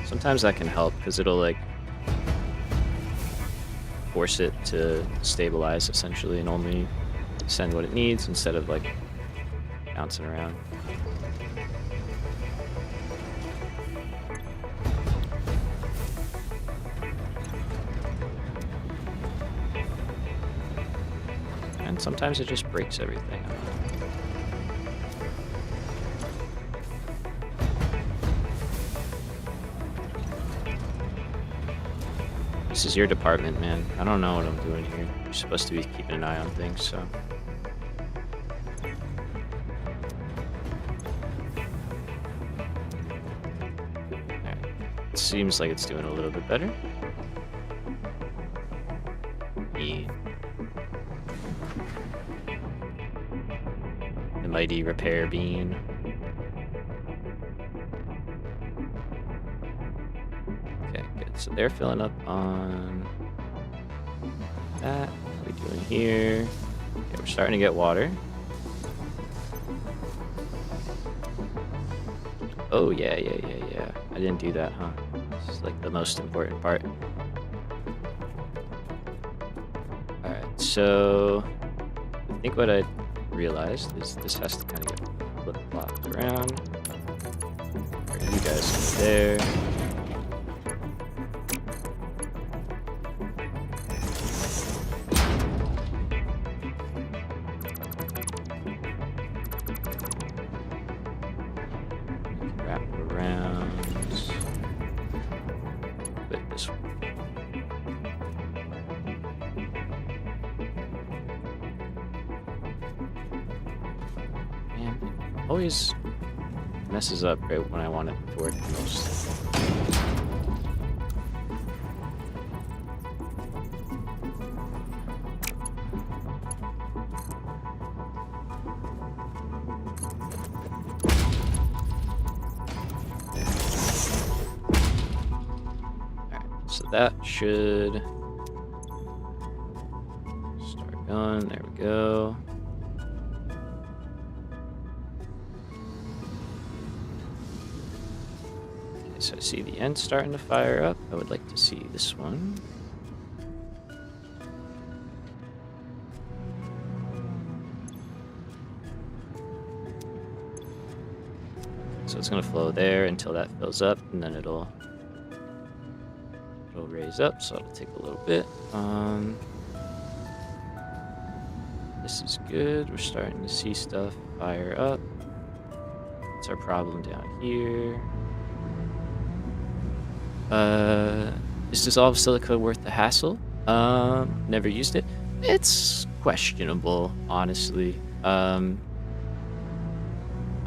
Sometimes that can help because it'll like force it to stabilize essentially and only send what it needs instead of like bouncing around. And sometimes it just breaks everything. This is your department, man. I don't know what I'm doing here. You're supposed to be keeping an eye on things, so. Alright. It seems like it's doing a little bit better. Yeah. The mighty repair bean. So they're filling up on that. What are we doing here? Okay, we're starting to get water. Oh, yeah. I didn't do that, huh? This is like the most important part. Alright, so I think what I realized is this has to kind of get flip-flopped around. Or you guys in there. Always messes up right when I want it to work the most. Alright, so that should start going. There we go. So I see the end starting to fire up. I would like to see this one. So it's going to flow there until that fills up, and then it'll raise up, so it'll take a little bit. This is good. We're starting to see stuff fire up. What's our problem down here? Is dissolved silica worth the hassle? Never used it. It's questionable, honestly. I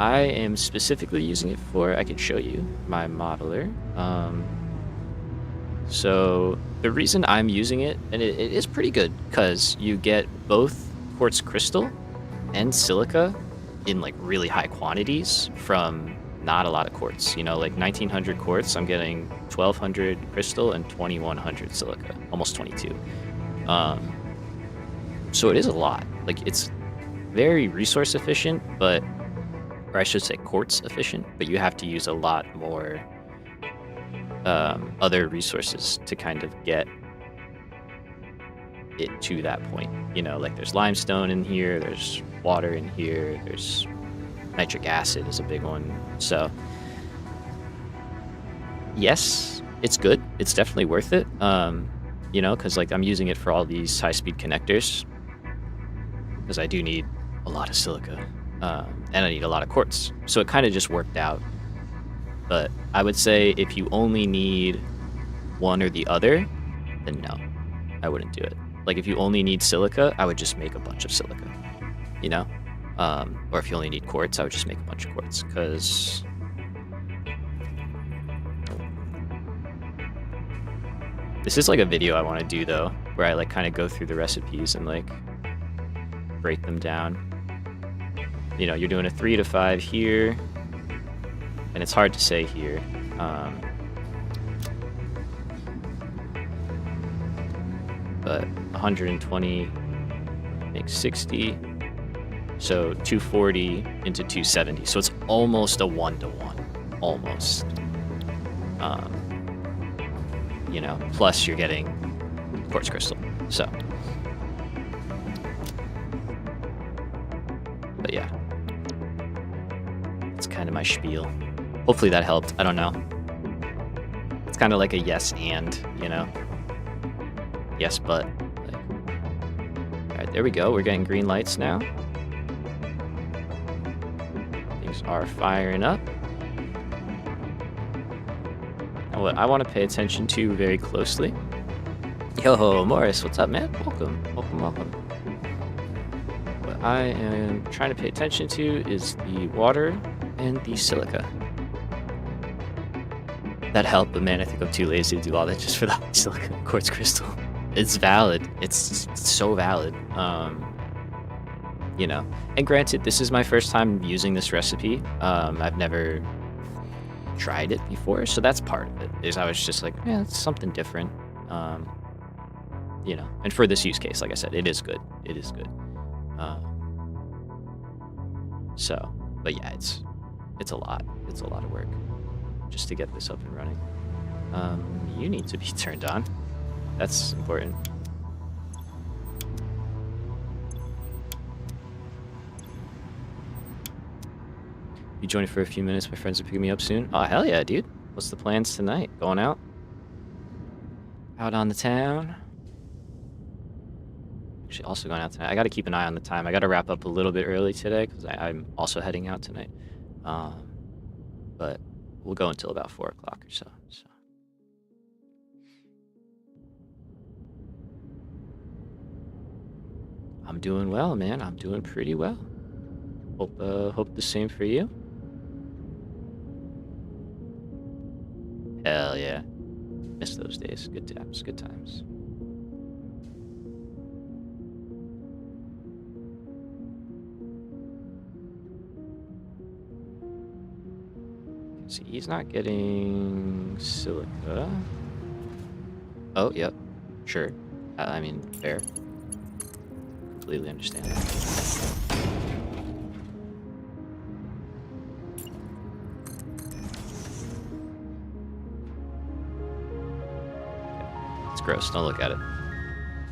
am specifically using it for, I can show you my modeler. So the reason I'm using it, and it is pretty good, because you get both quartz crystal and silica in like really high quantities from not a lot of quartz, you know, like 1900 quartz, I'm getting 1200 crystal and 2100 silica, almost 22. So it is a lot. Like, it's very resource efficient, but, or I should say quartz efficient, but you have to use a lot more other resources to kind of get it to that point. You know, like there's limestone in here, there's water in here, there's nitric acid is a big one. So yes, it's good. It's definitely worth it. You know, because like I'm using it for all these high-speed connectors because I do need a lot of silica and I need a lot of quartz. So it kind of just worked out. But I would say if you only need one or the other, then no, I wouldn't do it. Like if you only need silica, I would just make a bunch of silica, you know? Or if you only need quartz, I would just make a bunch of quartz, because this is like a video I want to do though, where I like kind of go through the recipes and like break them down. You know, you're doing a 3 to 5 here, and it's hard to say here. But 120 makes 60. So 240 into 270. So it's almost a 1-to-1. Almost. you know, plus you're getting quartz crystal. So, but yeah, it's kind of my spiel. Hopefully that helped. I don't know. It's kind of like a yes and, you know, yes but. Like, all right, there we go. We're getting green lights now. Things are firing up. Now what I want to pay attention to very closely. Yo, Morris, what's up, man? Welcome, welcome, welcome. What I am trying to pay attention to is the water and the silica. That helped, but man, I think I'm too lazy to do all that just for the silica quartz crystal. It's valid. It's so valid. You know, and granted, this is my first time using this recipe. I've never tried it before, so that's part of it. Is I was just like, yeah, it's something different. You know, and for this use case, like I said, it is good. It is good. So, but yeah, it's a lot. It's a lot of work just to get this up and running. You need to be turned on. That's important. You joining for a few minutes? My friends are picking me up soon. Oh, hell yeah, dude. What's the plans tonight? Going out? Out on the town? Actually, also going out tonight. I got to keep an eye on the time. I got to wrap up a little bit early today because I'm also heading out tonight. But we'll go until about 4 o'clock or so. I'm doing well, man. I'm doing pretty well. Hope the same for you. Hell yeah. Miss those days. Good times, good times. See, he's not getting silica. Oh, yep. Sure. I mean, fair. Completely understand that. It's gross. Don't look at it.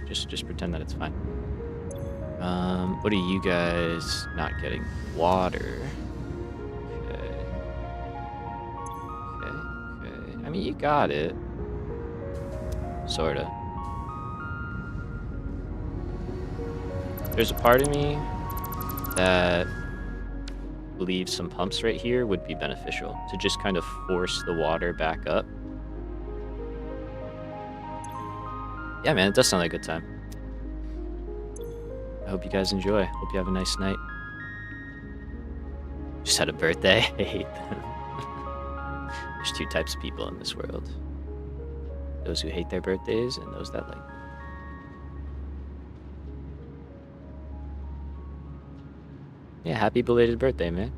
Just pretend that it's fine. What are you guys not getting? Water. Okay. I mean, you got it. Sorta. There's a part of me that believes some pumps right here would be beneficial to just kind of force the water back up. Yeah, man, it does sound like a good time. I hope you guys enjoy. Hope you have a nice night. Just had a birthday. I hate them. There's two types of people in this world. Those who hate their birthdays and those that like them. Yeah, happy belated birthday, man.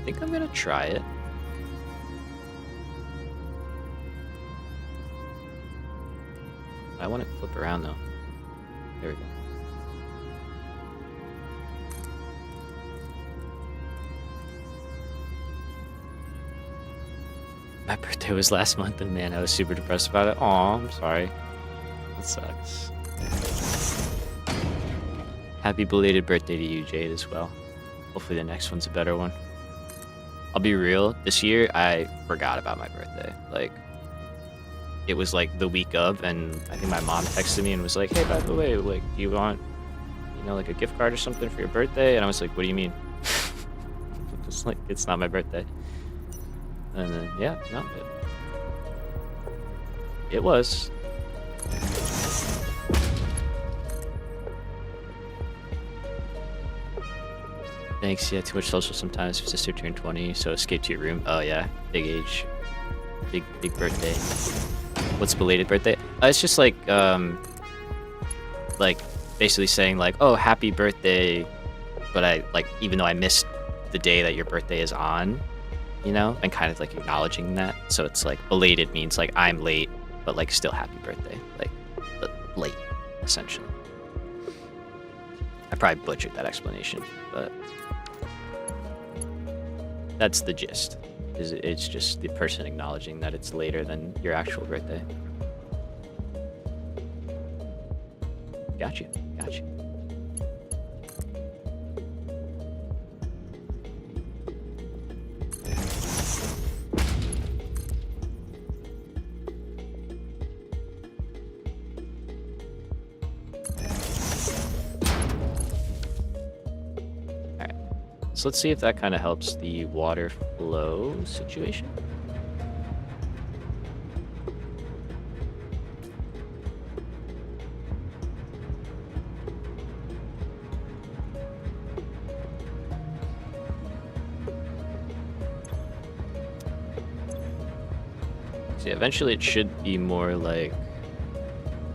I think I'm gonna try it. I want it to flip around though. There we go. My birthday was last month and man, I was super depressed about it. Aw, I'm sorry. That sucks. Happy belated birthday to you, Jade, as well. Hopefully the next one's a better one. I'll be real, this year I forgot about my birthday. Like, it was like the week of, and I think my mom texted me and was like, hey, by the way, like, do you want, you know, like a gift card or something for your birthday? And I was like, what do you mean? Just like, it's not my birthday. And then, yeah, no, it was. Thanks, yeah, too much social sometimes. Sister turned 20, so escape to your room. Oh yeah, big age. Big birthday. What's belated birthday? It's just like basically saying like, oh, happy birthday, but I, like, even though I missed the day that your birthday is on, you know, and kind of like acknowledging that. So it's like belated means like I'm late, but like still happy birthday, like late, essentially. I probably butchered that explanation, but That's the gist. It's just the person acknowledging that it's later than your actual birthday. Got you. Got you. So let's see if that kind of helps the water flow situation. See, eventually it should be more like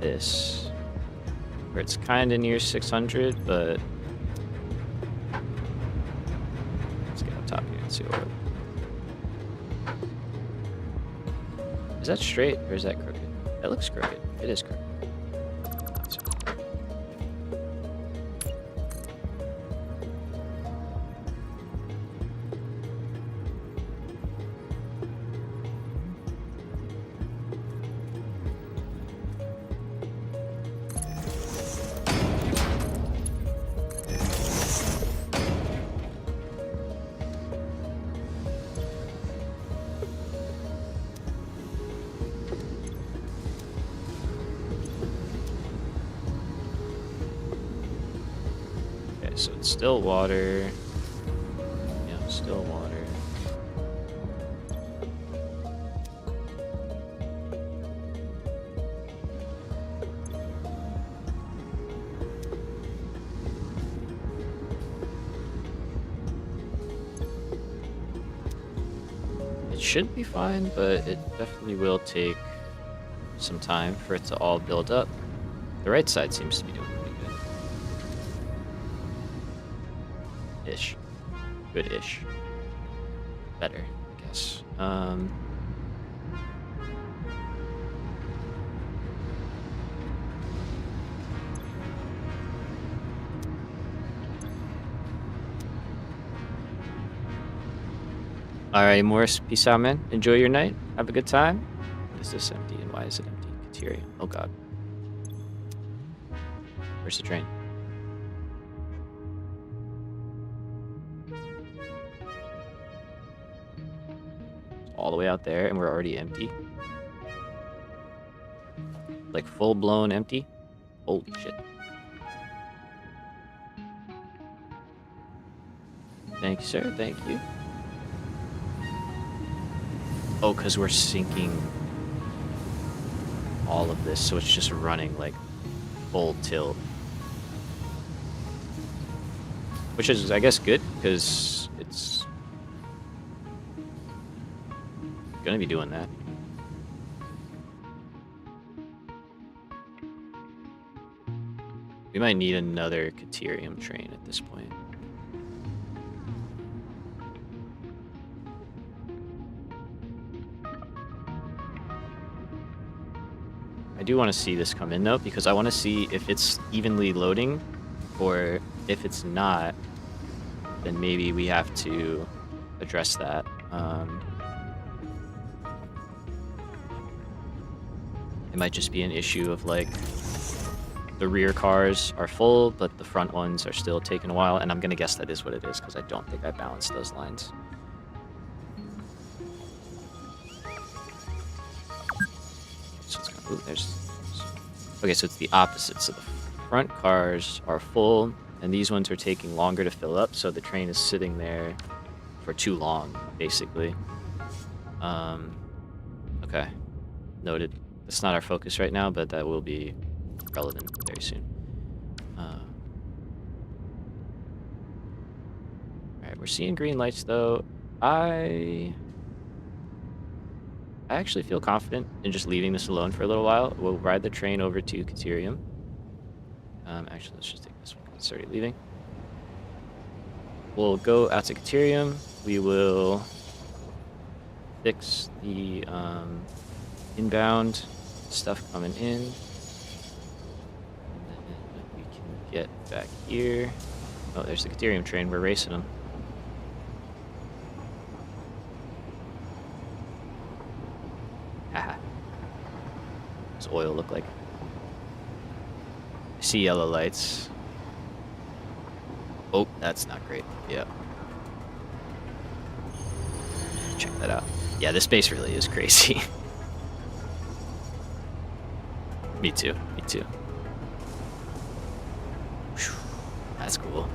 this, where it's kind of near 600, but see what. Is that straight or is that crooked? That looks crooked. It is crooked. So it's still water. Yeah, still water. It should be fine, but it definitely will take some time for it to all build up. The right side seems to be doing pretty good. Ish. Good-ish. Better, I guess. Alright, Morris, peace out, man. Enjoy your night. Have a good time. What is this empty and why is it empty? Criteria. Oh god. Where's the train? All the way out there and we're already empty. Like full-blown empty. Holy shit. Thank you, sir. Thank you. Oh, because we're sinking all of this, so it's just running like full tilt. Which is, I guess, good, because it's gonna be doing that. We might need another Caterium train at this point. I do want to see this come in though, because I want to see if it's evenly loading, or if it's not, then maybe we have to address that. It might just be an issue of like the rear cars are full, but the front ones are still taking a while, and I'm gonna guess that is what it is, because I don't think I balanced those lines. Ooh, okay, so it's the opposite. So the front cars are full, and these ones are taking longer to fill up, so the train is sitting there for too long, basically. Okay, noted. That's not our focus right now, but that will be relevant very soon. Alright, we're seeing green lights, though. I actually feel confident in just leaving this alone for a little while. We'll ride the train over to Caterium. Actually, let's just take this one. It's already leaving. We'll go out to Caterium. We will fix the inbound stuff coming in. And then we can get back here. Oh, there's the Caterium train. We're racing them. oil look like? I see yellow lights. Oh, that's not great. Yeah. Check that out. Yeah, this base really is crazy. Me too. Me too. Whew, that's cool.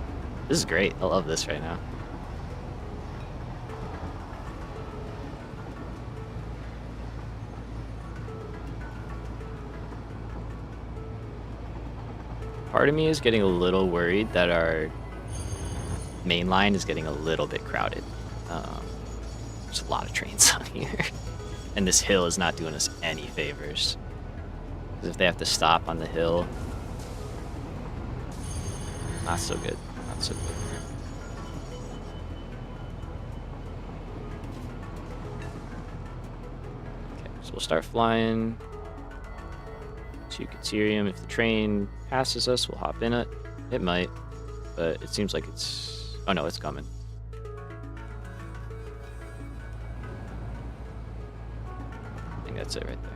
This is great. I love this right now. Part of me is getting a little worried that our main line is getting a little bit crowded. There's a lot of trains on here. And this hill is not doing us any favors. Because if they have to stop on the hill, not so good. Not so good. Okay, so we'll start flying to Caterium. If the train passes us, we'll hop in it. It might, but it seems like it's... Oh no, it's coming. I think that's it right there.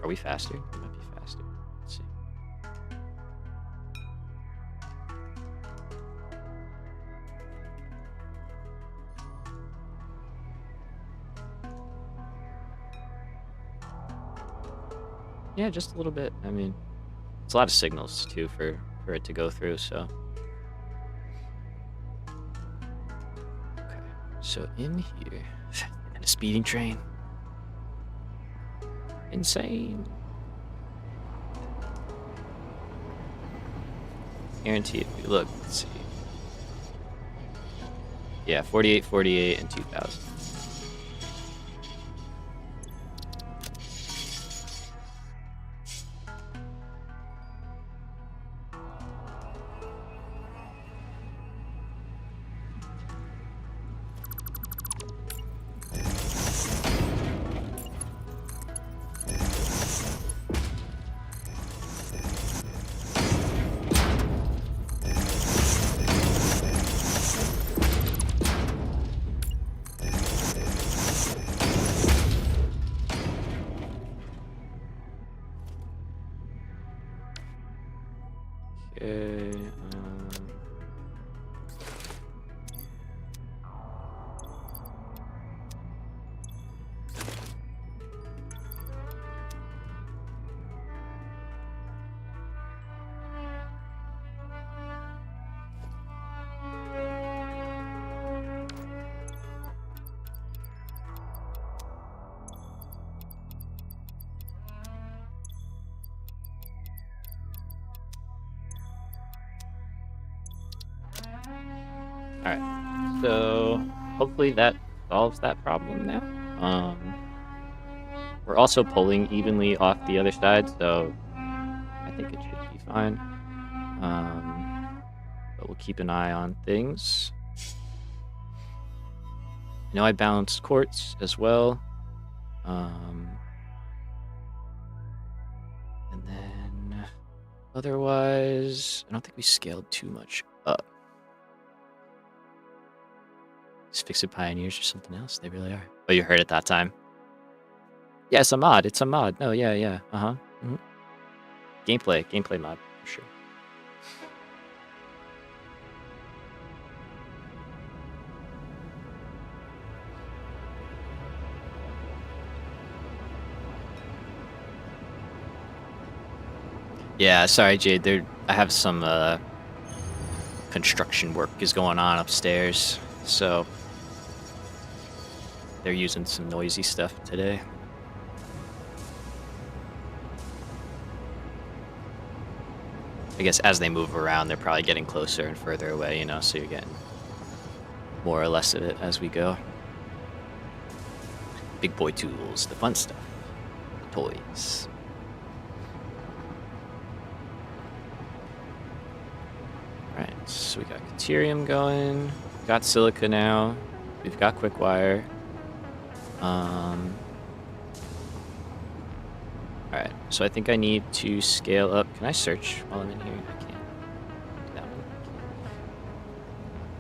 Are we faster? We might be faster. Let's see. Yeah, just a little bit. I mean, it's a lot of signals too for it to go through, so. Okay, so in here, and a speeding train. Insane. Guaranteed. Look, let's see. Yeah, 48, 48, and 2000. Okay, Alright, so hopefully that solves that problem now. We're also pulling evenly off the other side, so I think it should be fine. But we'll keep an eye on things. I know I balanced quartz as well. And then otherwise, I don't think we scaled too much up. These Fix-It Pioneers or something else. They really are. Oh, you heard it that time. Yeah, it's a mod. It's a mod. No, yeah, yeah. Uh-huh. Mm-hmm. Gameplay mod, for sure. Yeah, sorry, Jade. I have some construction work is going on upstairs, so they're using some noisy stuff today. I guess as they move around, they're probably getting closer and further away, you know, so you're getting more or less of it as we go. Big boy tools, the fun stuff, the toys. Alright, so we got Caterium going, we've got Silica now, we've got Quickwire. Alright, so I think I need to scale up. Can I search while I'm in here? I can't. That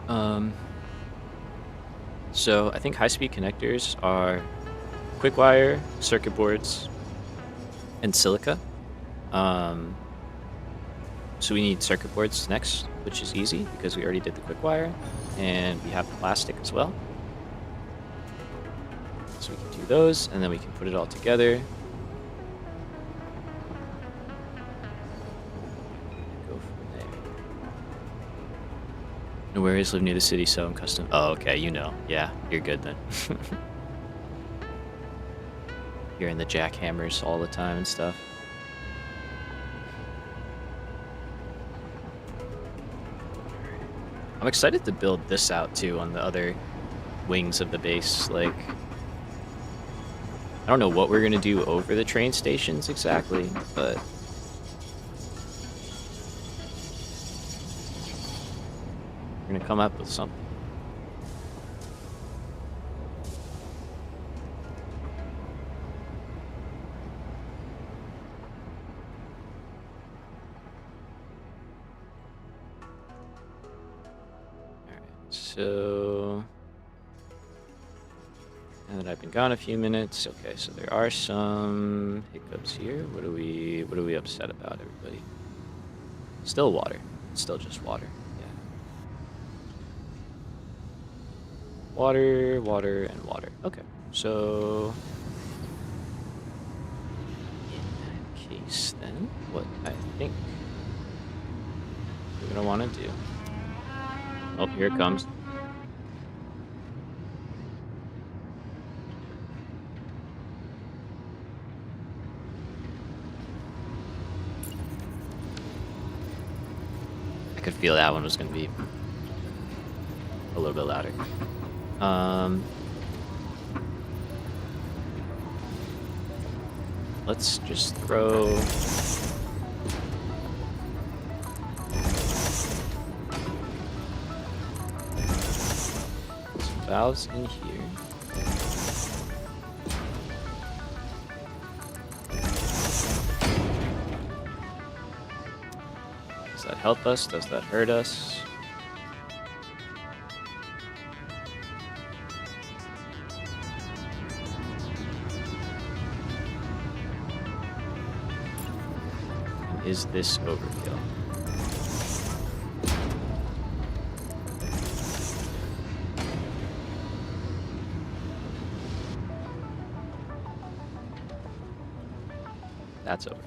one. So I think high-speed connectors are quick-wire, circuit boards, and Silica. So we need circuit boards next, which is easy because we already did the quick wire, and we have plastic as well. So we can do those, and then we can put it all together. Go from there. No worries, live near the city, so I'm custom. Oh, okay, you know. Yeah, you're good then. You're in the jackhammers all the time and stuff. I'm excited to build this out too on the other wings of the base. Like, I don't know what we're gonna do over the train stations exactly, but we're gonna come up with something. So, now that I've been gone a few minutes, okay, so there are some hiccups here. What are we upset about, everybody? Still water. It's still just water. Yeah. Water, water, and water. Okay, so in that case, then, what I think we're gonna want to do. Oh, here it comes. I could feel that one was going to be a little bit louder. Let's just throw some valves in here. Does that help us? Does that hurt us? And is this overkill? That's overkill.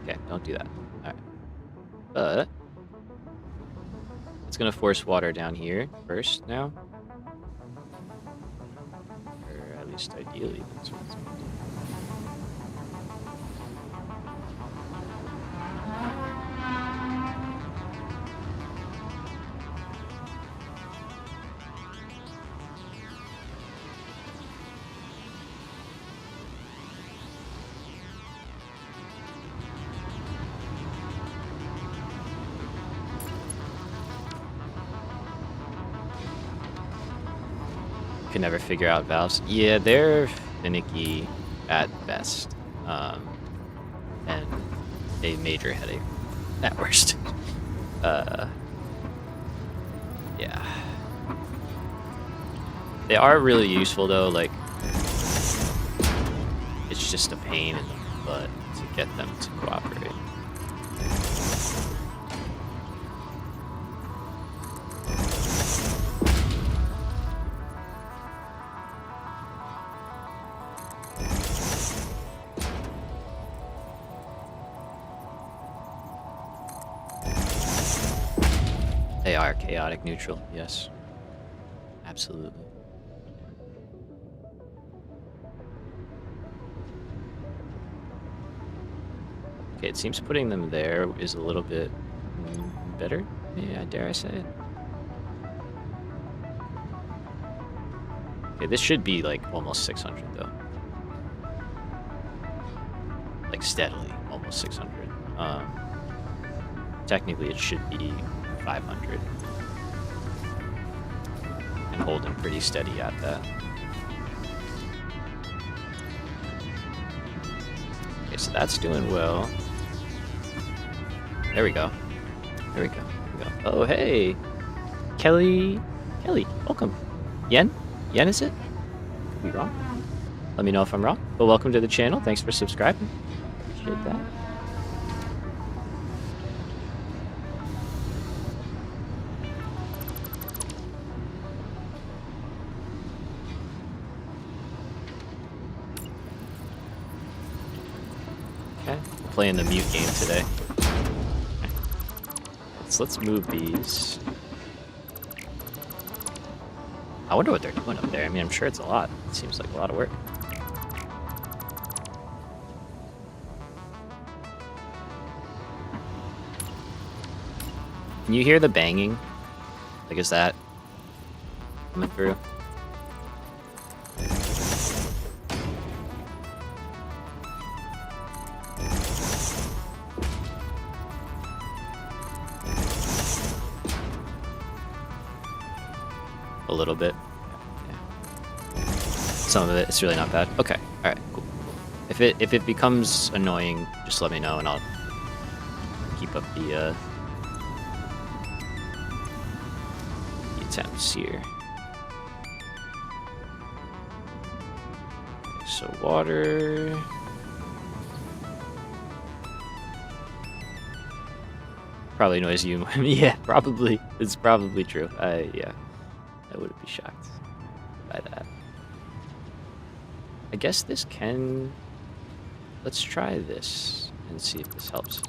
Okay, don't do that. Alright. But it's gonna force water down here first now. Or at least ideally, that's what it's gonna do. Can never figure out valves. Yeah, they're finicky at best, and a major headache at worst. Yeah, they are really useful though. Like, it's just a pain in the butt to get them to cooperate. They are chaotic neutral, yes. Absolutely. Okay, it seems putting them there is a little bit better. Yeah, dare I say it? Okay, this should be like almost 600 though. Like steadily, almost 600. Technically it should be 500. And holding pretty steady at that. Okay, so that's doing well. There we go. There we go. We go. Oh, hey. Kelly, welcome. Yen, is it? Could be wrong. Let me know if I'm wrong. But welcome to the channel. Thanks for subscribing. Appreciate that. Okay, playing the mute game today. Let's move these. I wonder what they're doing up there. I mean, I'm sure it's a lot. It seems like a lot of work. Can you hear the banging? Like, is that coming through? A little bit. Yeah. Some of it's really not bad. Okay. All right. Cool. If it becomes annoying, just let me know and I'll keep up the attempts here. So water. Probably noisy. Yeah, probably. It's probably true. Yeah. I wouldn't be shocked by that. I guess this can... Let's try this and see if this helps.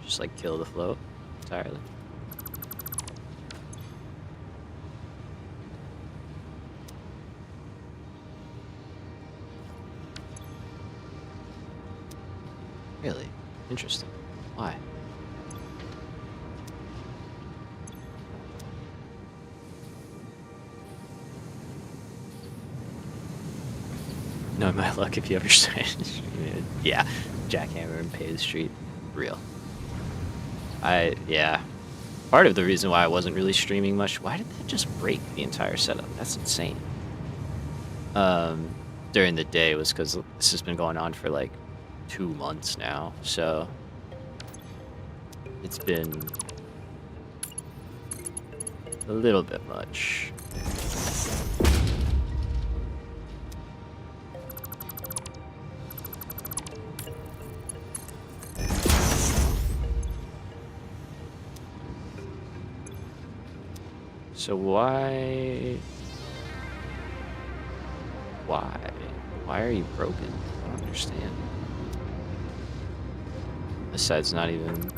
Just like kill the flow entirely. Really? Interesting. Why? No, my luck if you ever started. Yeah, Jackhammer and Pay the Street. Real. Yeah. Part of the reason why I wasn't really streaming much, why did that just break the entire setup? That's insane. During the day was because this has been going on for like 2 months now, so it's been a little bit much. So why are you broken? I don't understand. This side's not even...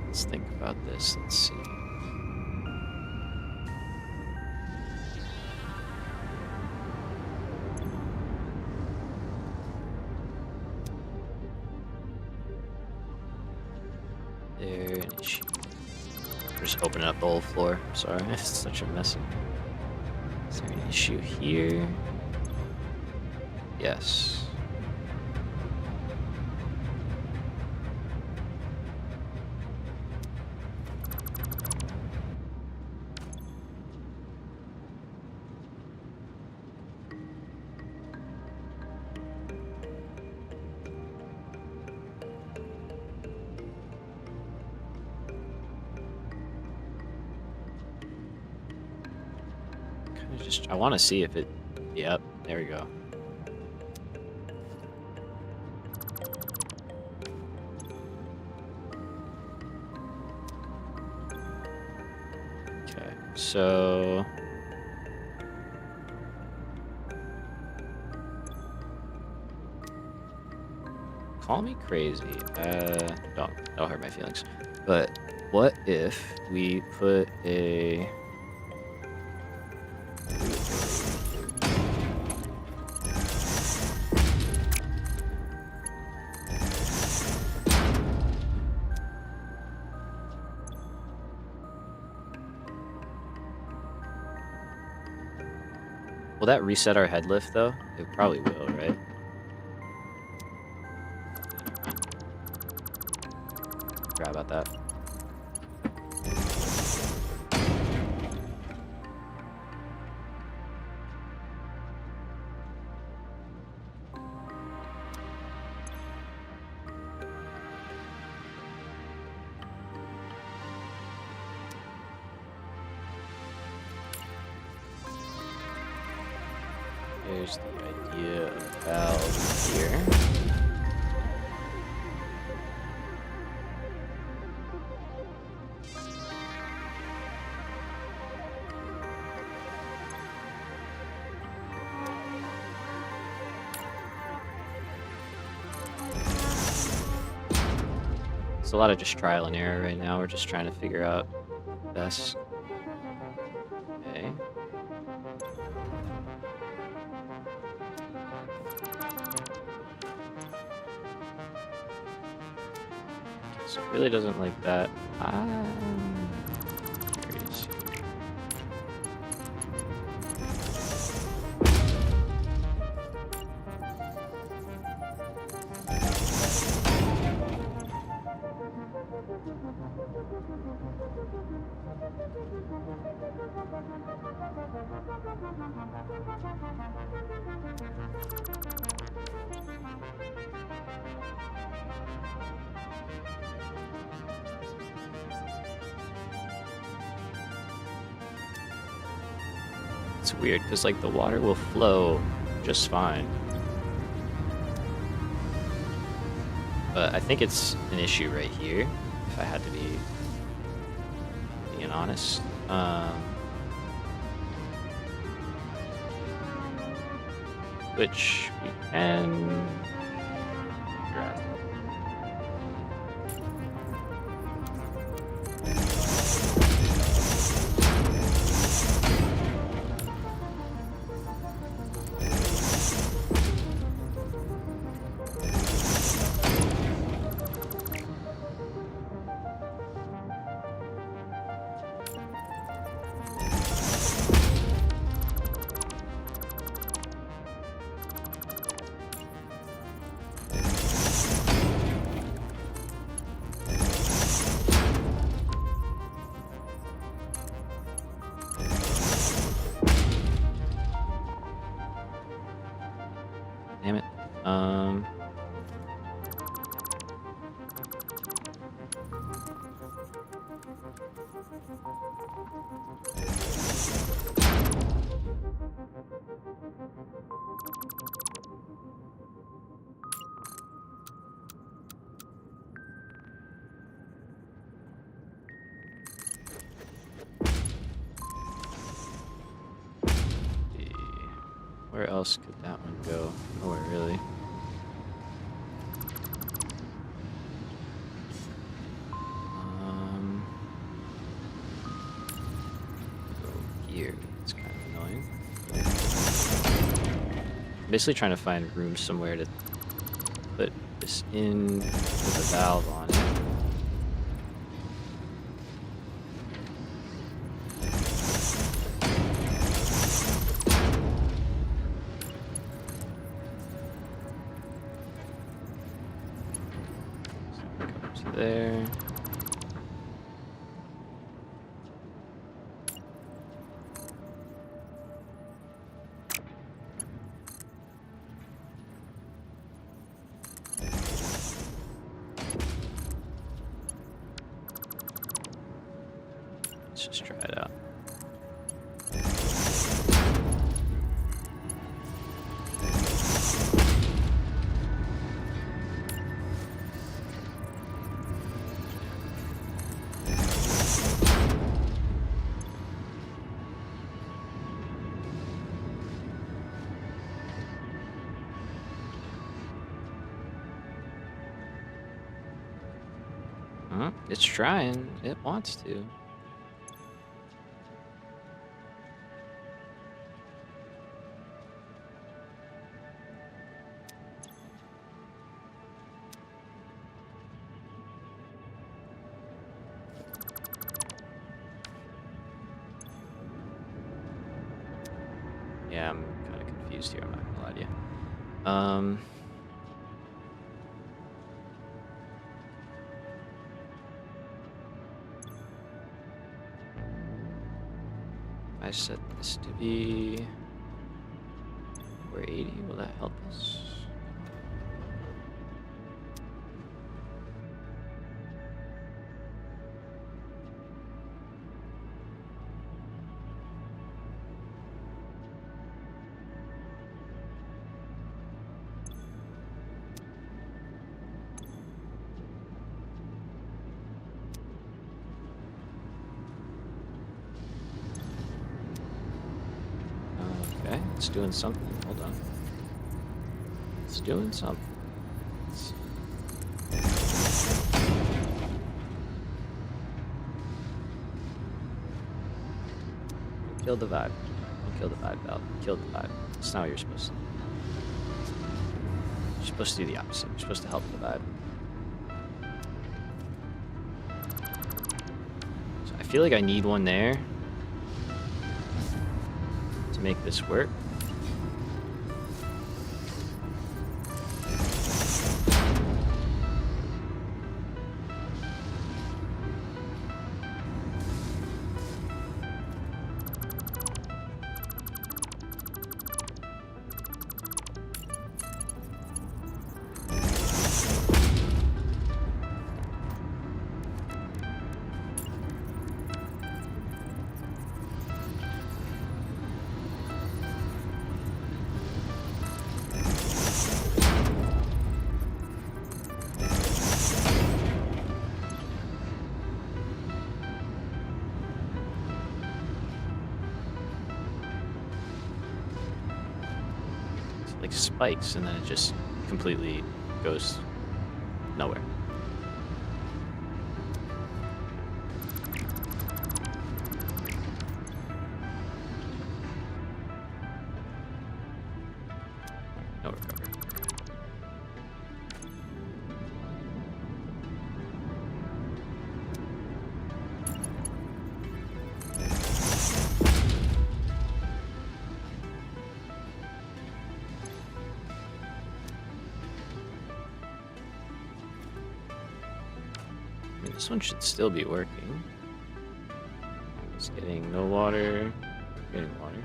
Let's think about this. Let's see. There, an issue. We're just opening up the whole floor. Sorry, it's such a mess. Is there an issue here? Yes. I want to see if it... Yep, there we go. Okay, so... Call me crazy. Don't hurt my feelings. But what if we put a... that reset our head lift though? It probably will, right? Forgot about that. There's the idea of valve here. It's a lot of just trial and error right now. We're just trying to figure out best. Okay. So it really doesn't like that. Curious. It's weird because like the water will flow just fine. But I think it's an issue right here, if I had to be being honest. Which we can address. Damn it. Where else could that one go? Nowhere really. Go here. It's kind of annoying. Basically trying to find room somewhere to put this in with a valve on it. There. Let's just try it out. It's trying. It wants to. Yeah, I'm confused here. I'm not gonna lie to you. I set this to be 480. Will that help us? Okay, it's doing something. Hold on. It's doing something. Don't kill the vibe. Don't kill the vibe, Val. Kill the vibe. That's not what you're supposed to do. You're supposed to do the opposite. You're supposed to help the vibe. So I feel like I need one there to make this work. Like spikes, and then it just completely goes nowhere. No recovery. This one should still be working. It's getting no water. Getting water.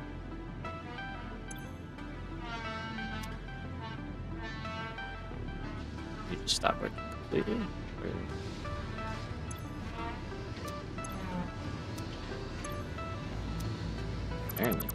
You just stop working completely? Or... Apparently.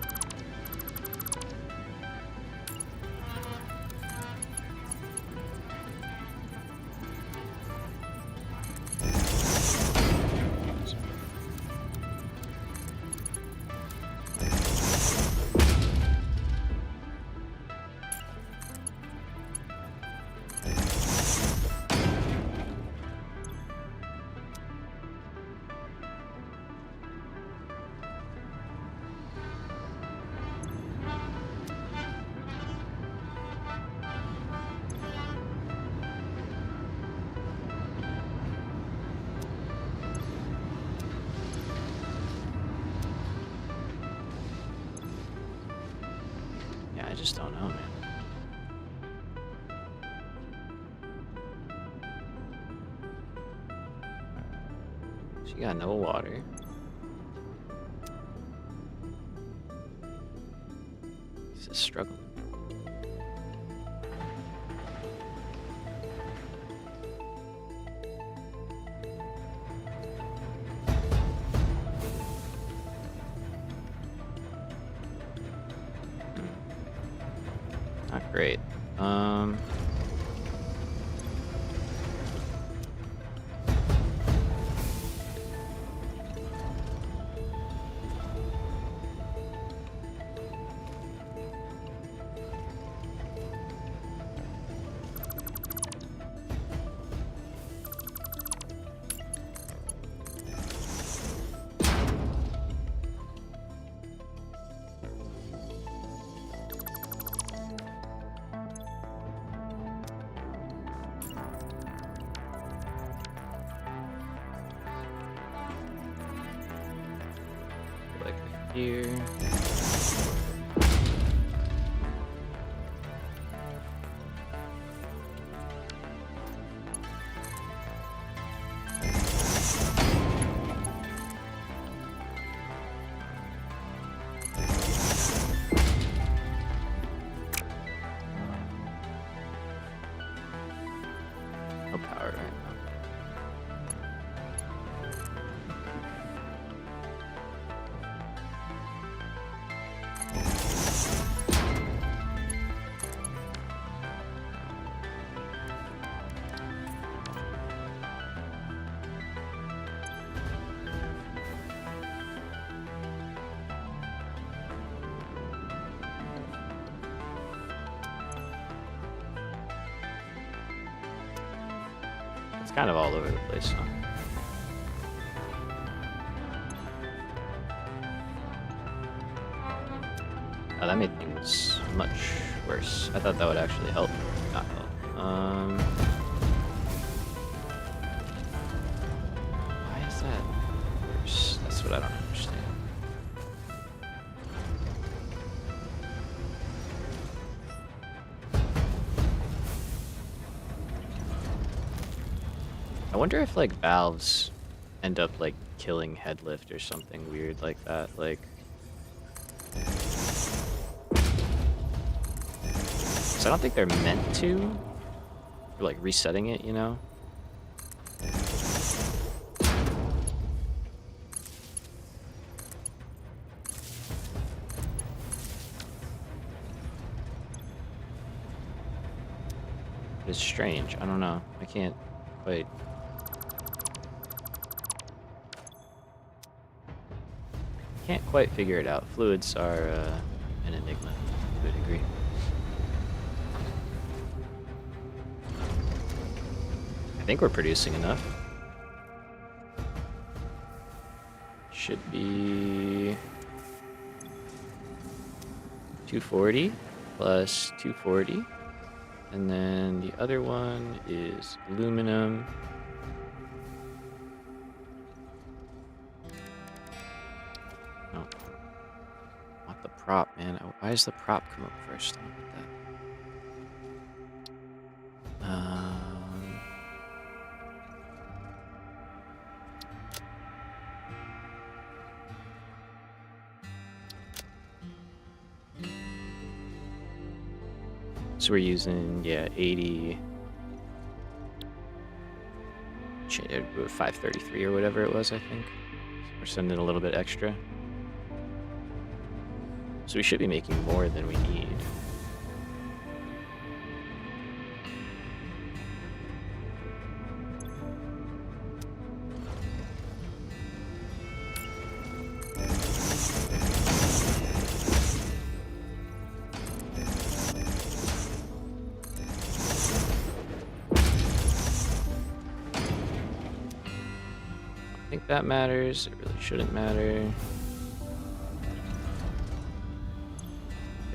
I just don't know, man. She got no water. He's just struggling. Not great. Like here. no power right now. It's kind of all over the place, huh? Oh, that made things much worse. I thought that would actually help. Not help. Why is that worse? That's what I don't understand. I wonder if like valves end up like killing headlift or something weird like that. Like, so I don't think they're meant to. Or, like resetting it, you know. It's strange. I don't know. I can't quite. Can't quite figure it out. Fluids are an enigma to a degree. I think we're producing enough. Should be 240 plus 240. And then the other one is aluminum. Oh, not the prop, man. Why does the prop come up first? I don't get that. So we're using, yeah, 80, 533 or whatever it was, I think. So we're sending a little bit extra. So we should be making more than we need. I think that matters. It really shouldn't matter.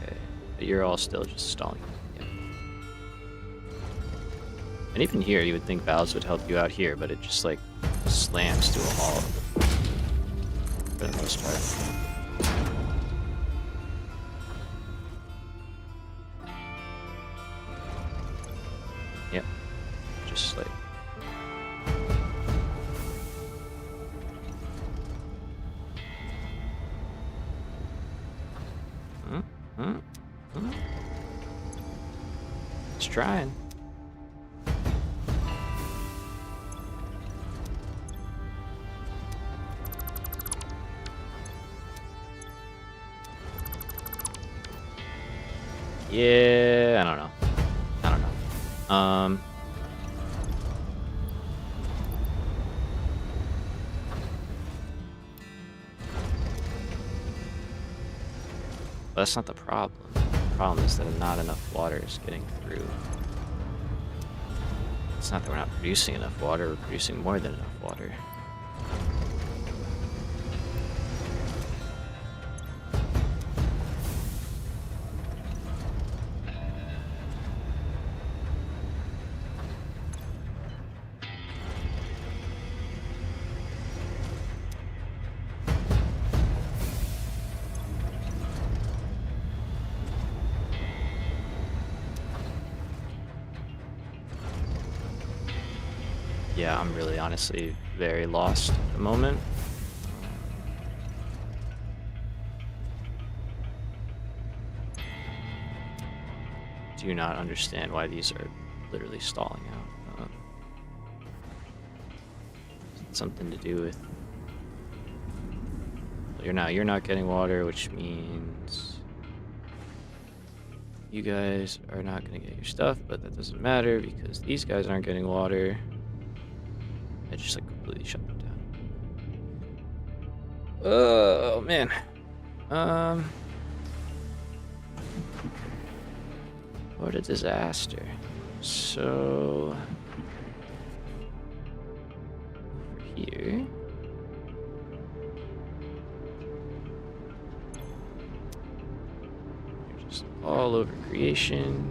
Okay, but you're all still just stalling. Yeah. And even here, you would think valves would help you out here, but it just like slams to a halt for the most part. Yep, just like. It's trying. Yeah, I don't know. But that's not the problem. The problem is that not enough water is getting through. It's not that we're not producing enough water, we're producing more than enough water. Yeah, I'm really honestly very lost at the moment. Do not understand why these are literally stalling out. something to do with. You're not getting water, which means you guys are not gonna get your stuff, but that doesn't matter because these guys aren't getting water. I just like completely shut them down. Oh man. What a disaster. So over here. You're just all over creation.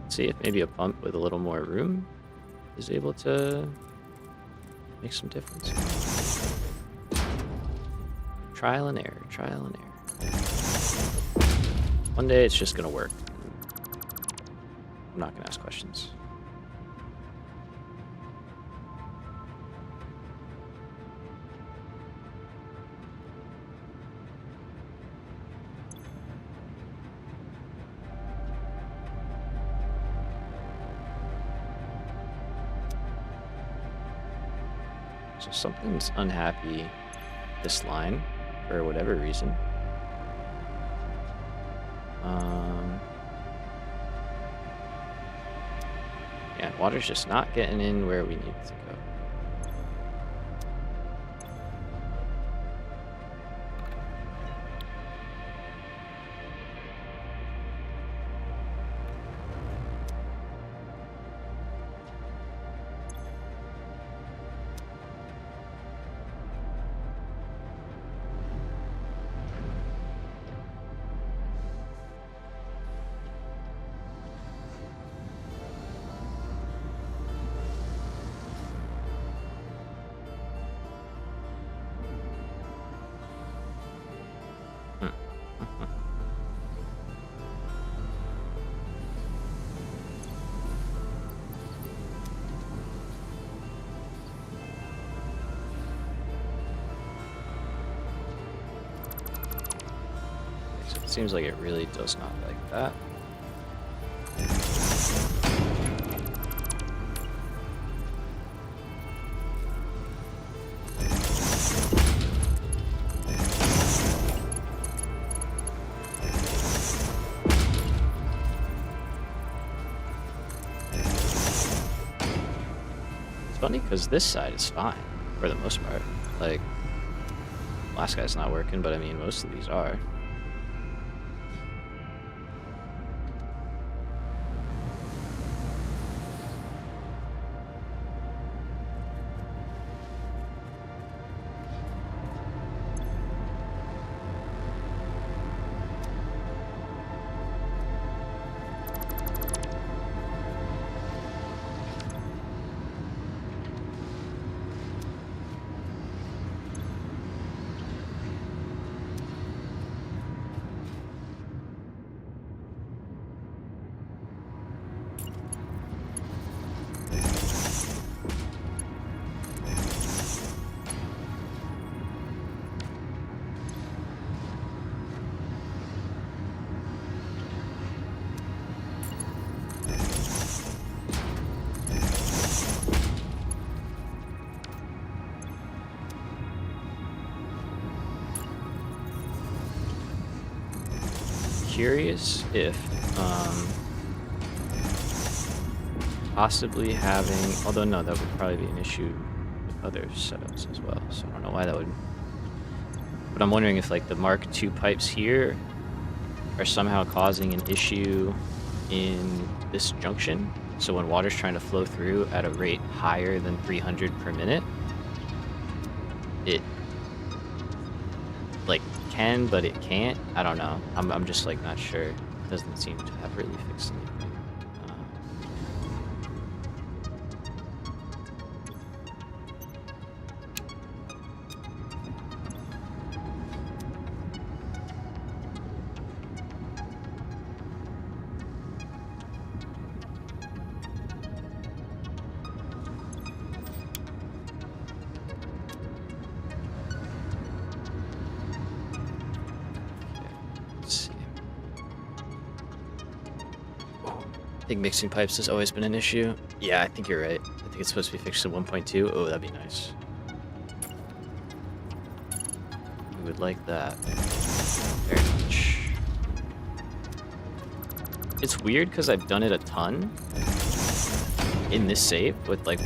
See if maybe a pump with a little more room is able to make some difference. Trial and error, trial and error. One day it's just gonna work. I'm not gonna ask questions. So something's unhappy this line for whatever reason. Yeah, water's just not getting in where we need it to go. It seems like it really does not like that. It's funny because this side is fine for the most part. Like, last guy's not working, but I mean, most of these are. Curious if possibly having, although no, that would probably be an issue with other setups as well, so I don't know why that would, but I'm wondering if like the Mark II pipes here are somehow causing an issue in this junction, so when water's trying to flow through at a rate higher than 300 per minute, it like can, but it can't. I don't know. I'm just like not sure. It doesn't seem to have really fixed anything. I think mixing pipes has always been an issue. Yeah, I think you're right. I think it's supposed to be fixed in 1.2. Oh, that'd be nice. We would like that very much. It's weird because I've done it a ton in this save with like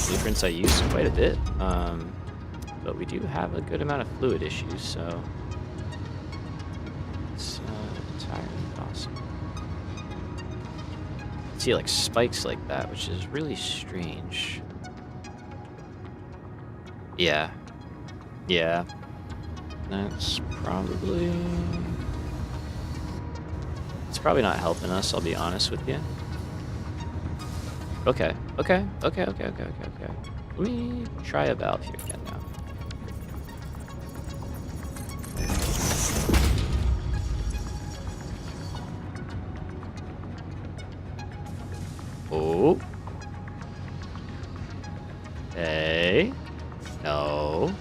blueprints I use quite a bit. But we do have a good amount of fluid issues, so it's entirely possible. See like spikes like that, which is really strange. Yeah. Yeah. That's probably... It's probably not helping us, I'll be honest with you. Okay. Let me try a valve here again now. Oh. Hey. No.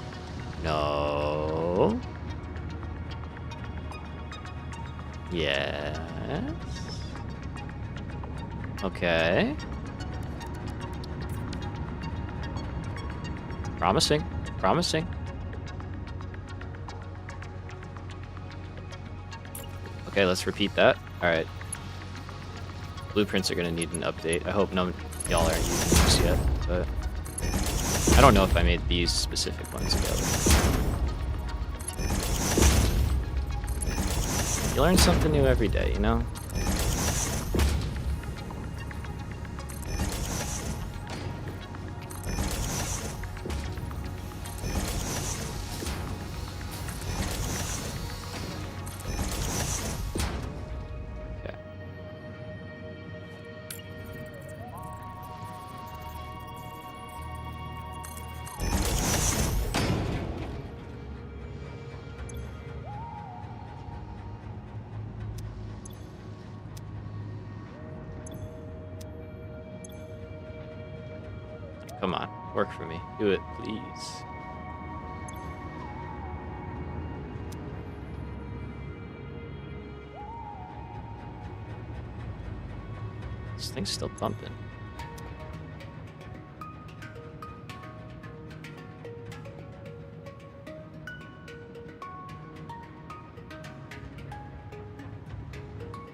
No. Yes. Okay. Promising. Promising. Okay, let's repeat that. All right. Blueprints are going to need an update. I hope none of y'all aren't using this yet, but I don't know if I made these specific ones available. You learn something new every day, you know? Come on, work for me. Do it, please. This thing's still pumping.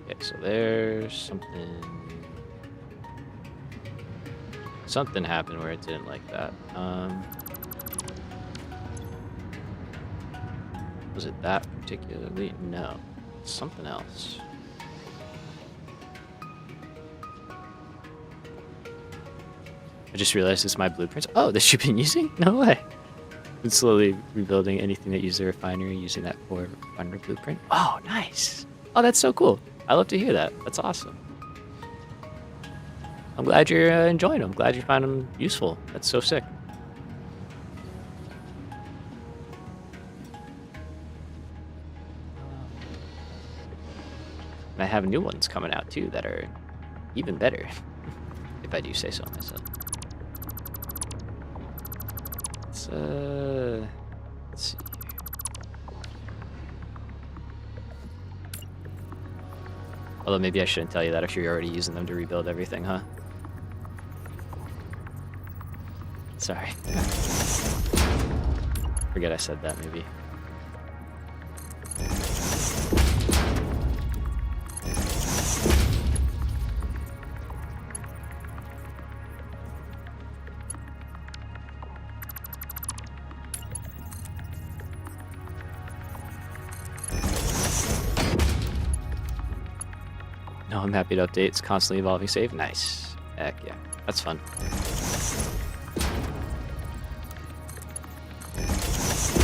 Okay, so there's something... Something happened where it didn't like that. Was it that particularly? No. Something else. I just realized it's my blueprints. Oh, this you've been using? No way. Been slowly rebuilding anything that uses a refinery using that core refinery blueprint. Oh, nice. Oh, that's so cool. I love to hear that. That's awesome. I'm glad you're enjoying them. Glad you find them useful. That's so sick. And I have new ones coming out too that are even better, if I do say so myself. Let's see here. Although maybe I shouldn't tell you that if you're already using them to rebuild everything, huh? Sorry. Forget I said that, maybe. No, I'm happy to update. It's constantly evolving save. Nice. Heck yeah. That's fun.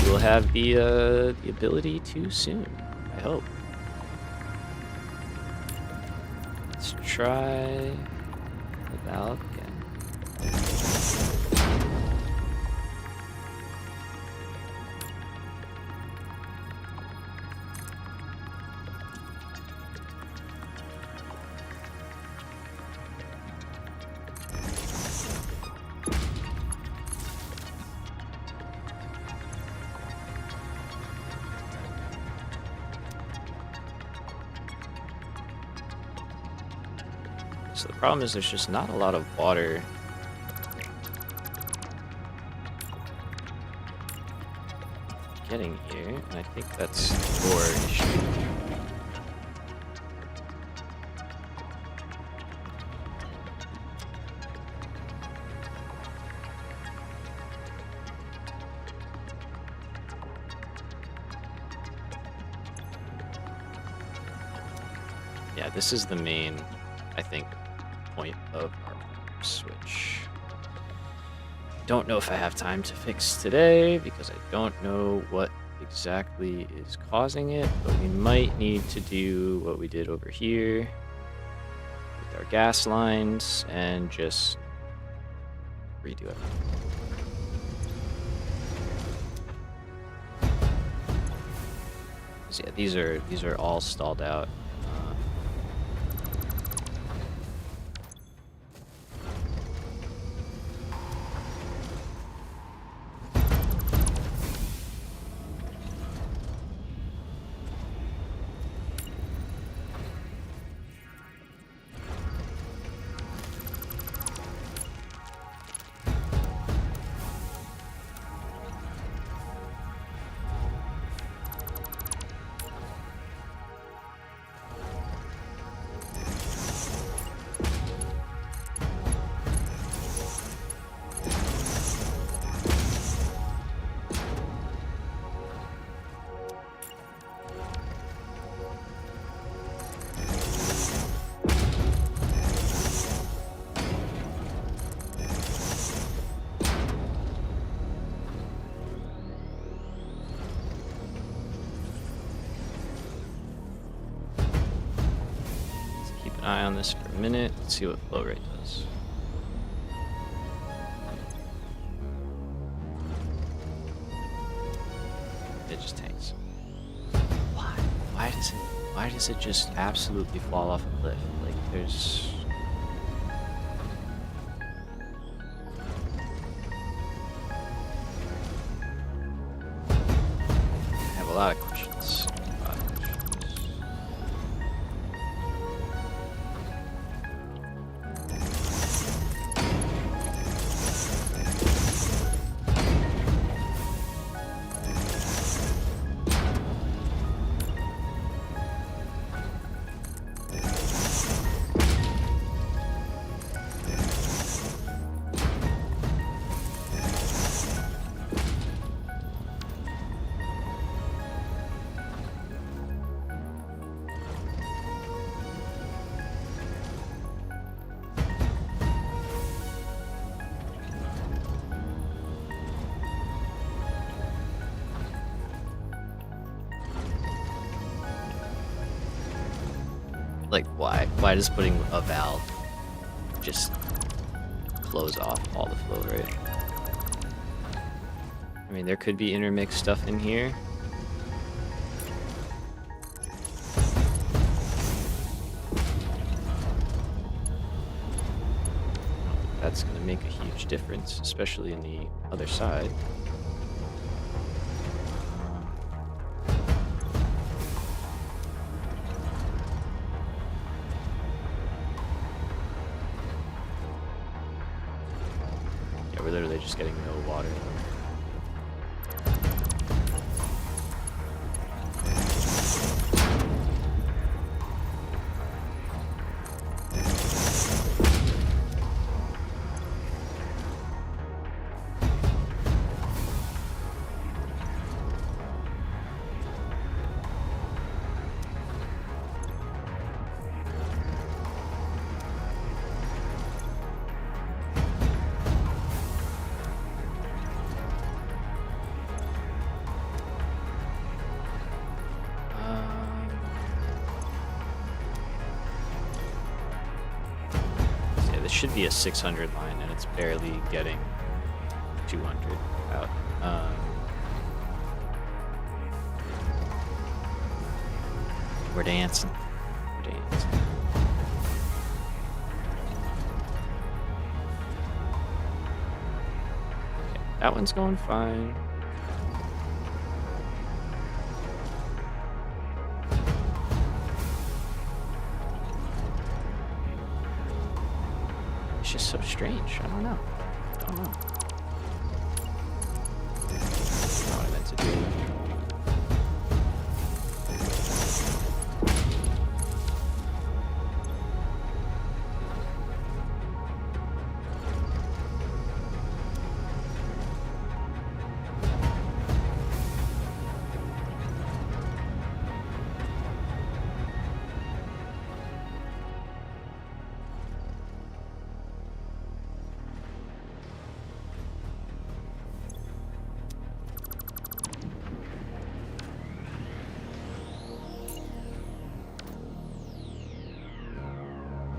We'll have the ability to soon, I hope. Let's try the valve again. So the problem is there's just not a lot of water getting here, and I think that's your issue. Yeah, this is the main, I think, point of our switch. Don't know if I have time to fix today because I don't know what exactly is causing it, but we might need to do what we did over here with our gas lines and just redo it. So yeah, these are all stalled out. Eye on this for a minute. Let's see what flow rate does. It just tanks. Why? Why does it just absolutely fall off a cliff? Like there's I have a lot of questions. Like, why? Why does putting a valve just close off all the flow rate? I mean, there could be intermixed stuff in here. That's going to make a huge difference, especially in the other side. We're literally just getting no water. This should be a 600 line, and it's barely getting 200 out. We're dancing. We're dancing. Okay, that one's going fine. It's just so strange. I don't know. I don't know. That's not what I meant to do.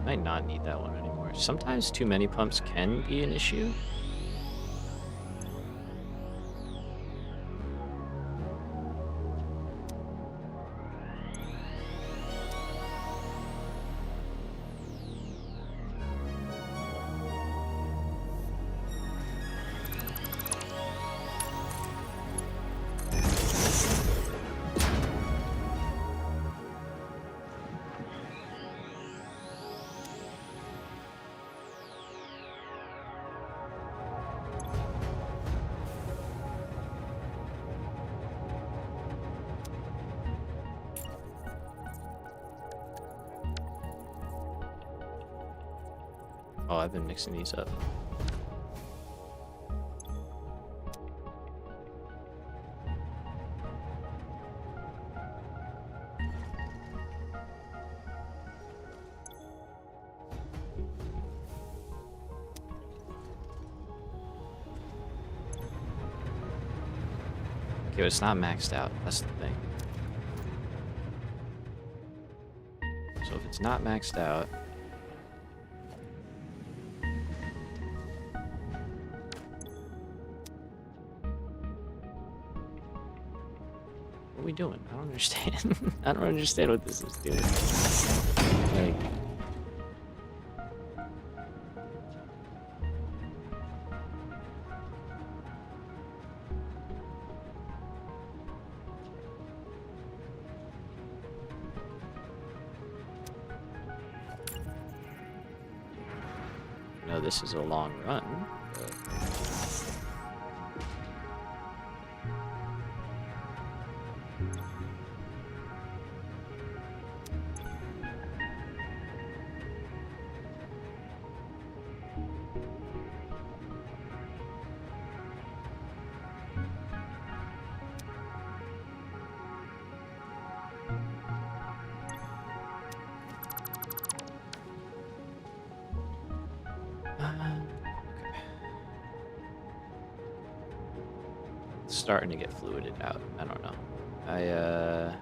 Might not need that one anymore. Sometimes too many pumps can be an issue. Oh, I've been mixing these up. Okay, but it's not maxed out. That's the thing. So if it's not maxed out, what are we doing? I don't understand. I don't understand what this is doing. Like, no, this is a long run, but it's starting to get fluided out. I don't know. I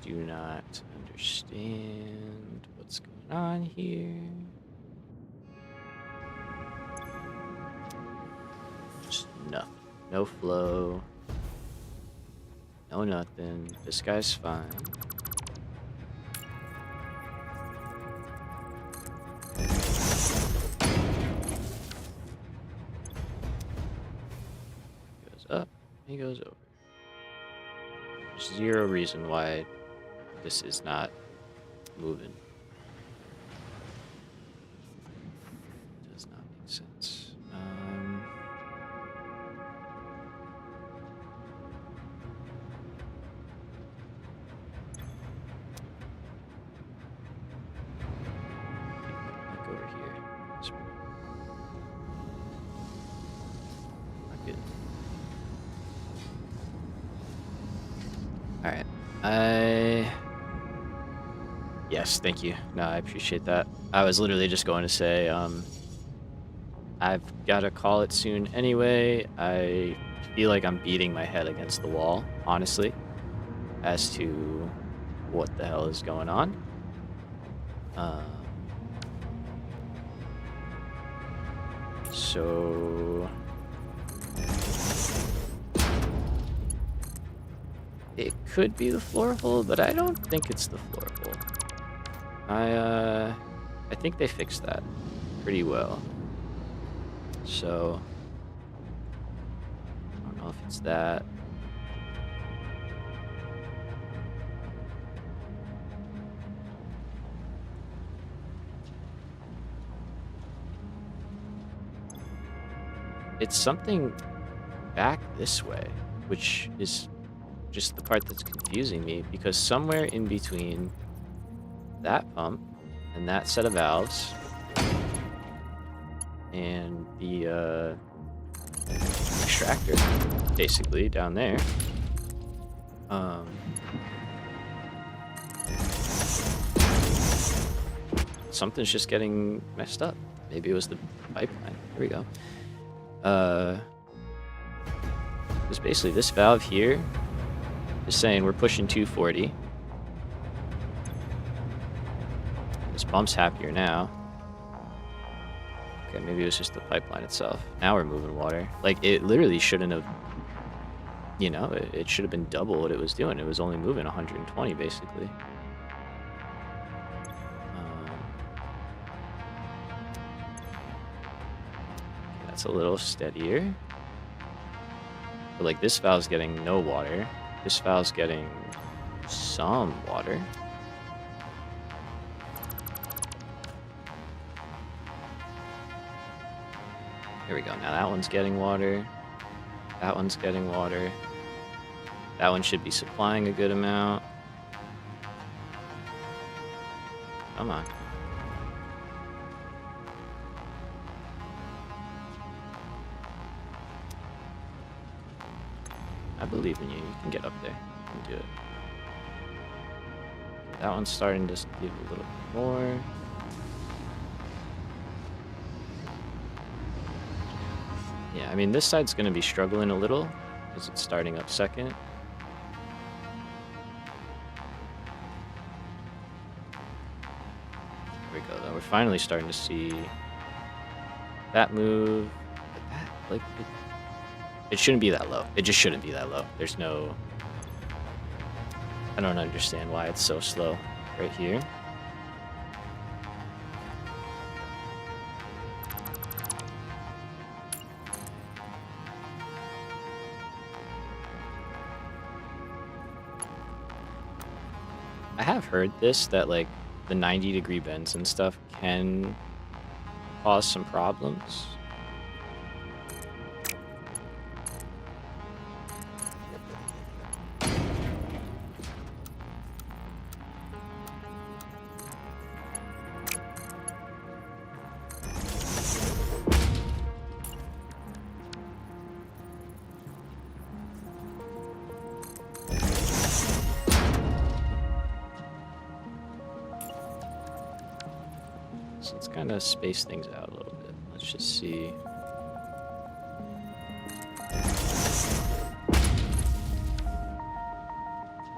do not understand what's going on here. Just nothing. No flow. No nothing. This guy's fine. Goes up, he goes over. There's zero reason why this is not moving. Does not make sense. Like over here. That's right. Not good. All right. Yes, thank you. No, I appreciate that. I was literally just going to say, I've got to call it soon anyway. I feel like I'm beating my head against the wall, honestly, as to what the hell is going on. So it could be the floor hole, but I don't think it's the floor hole. I think they fixed that pretty well. So I don't know if it's that. it's something back this way, which is just the part that's confusing me, because somewhere in between that pump and that set of valves and the extractor, basically down there, something's just getting messed up. Maybe it was the pipeline. Here we go. Because basically this valve here is saying we're pushing 240. This pump's happier now. Okay, maybe it was just the pipeline itself. Now we're moving water. Like, it literally shouldn't have, you know, it should have been double what it was doing. It was only moving 120, basically. That's a little steadier. But, like, this valve's getting no water. This valve's getting some water. Here we go. Now that one's getting water. That one's getting water. That one should be supplying a good amount. Come on. I believe in you. You can get up there. You can do it. That one's starting to give a little bit more. Yeah, I mean, this side's going to be struggling a little because it's starting up second. There we go, though. We're finally starting to see that move. But that, like, it shouldn't be that low. It just shouldn't be that low. There's no... I don't understand why it's so slow right here. I have heard this, that like the 90-degree bends and stuff can cause some problems. So let's kind of space things out a little bit. Let's just see.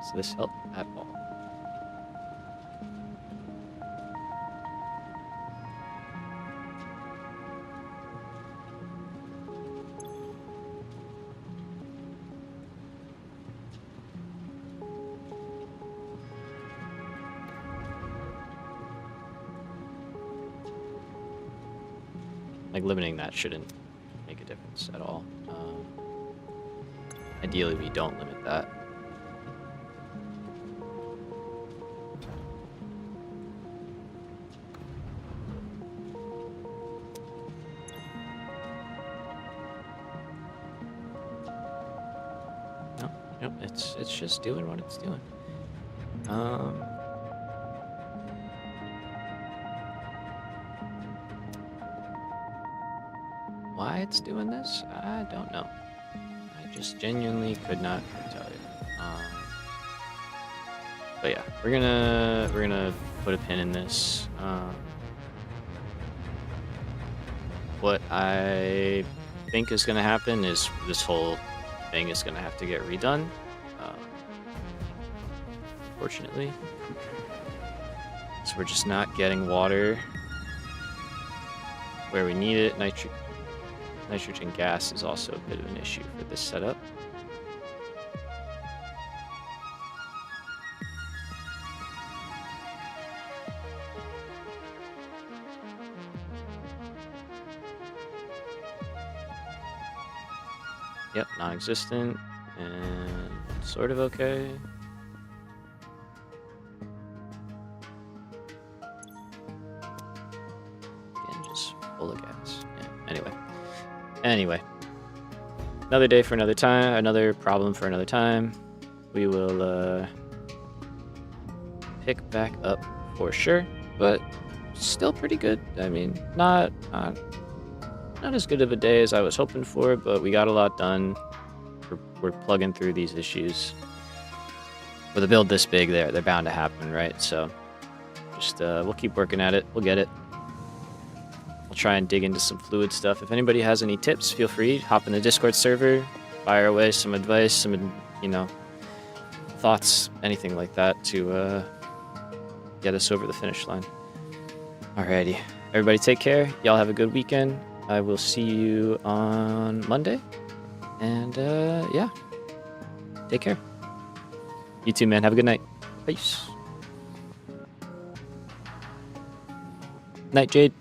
Does this help at all? Like, limiting that shouldn't make a difference at all. Ideally, we don't limit that. Nope, it's just doing what it's doing. Why it's doing this, I don't know. I just genuinely could not tell you. But yeah, we're gonna put a pin in this. What I think is gonna happen is this whole thing is gonna have to get redone. Unfortunately, so we're just not getting water where we need it. Nitrogen gas is also a bit of an issue for this setup. Yep, non-existent and sort of okay. Again, just full of gas. Yeah, anyway. Anyway, another day for another time, another problem for another time. We will pick back up for sure, but still pretty good. I mean, not as good of a day as I was hoping for, but we got a lot done. We're plugging through these issues. With a build this big, they're bound to happen, right? So just we'll keep working at it. We'll get it. We'll try and dig into some fluid stuff. If anybody has any tips, feel free. Hop in the Discord server, fire away some advice, some thoughts, anything like that to get us over the finish line. Alrighty, everybody, take care. Y'all have a good weekend. I will see you on Monday. And yeah, take care. You too, man. Have a good night. Peace. Night, Jade.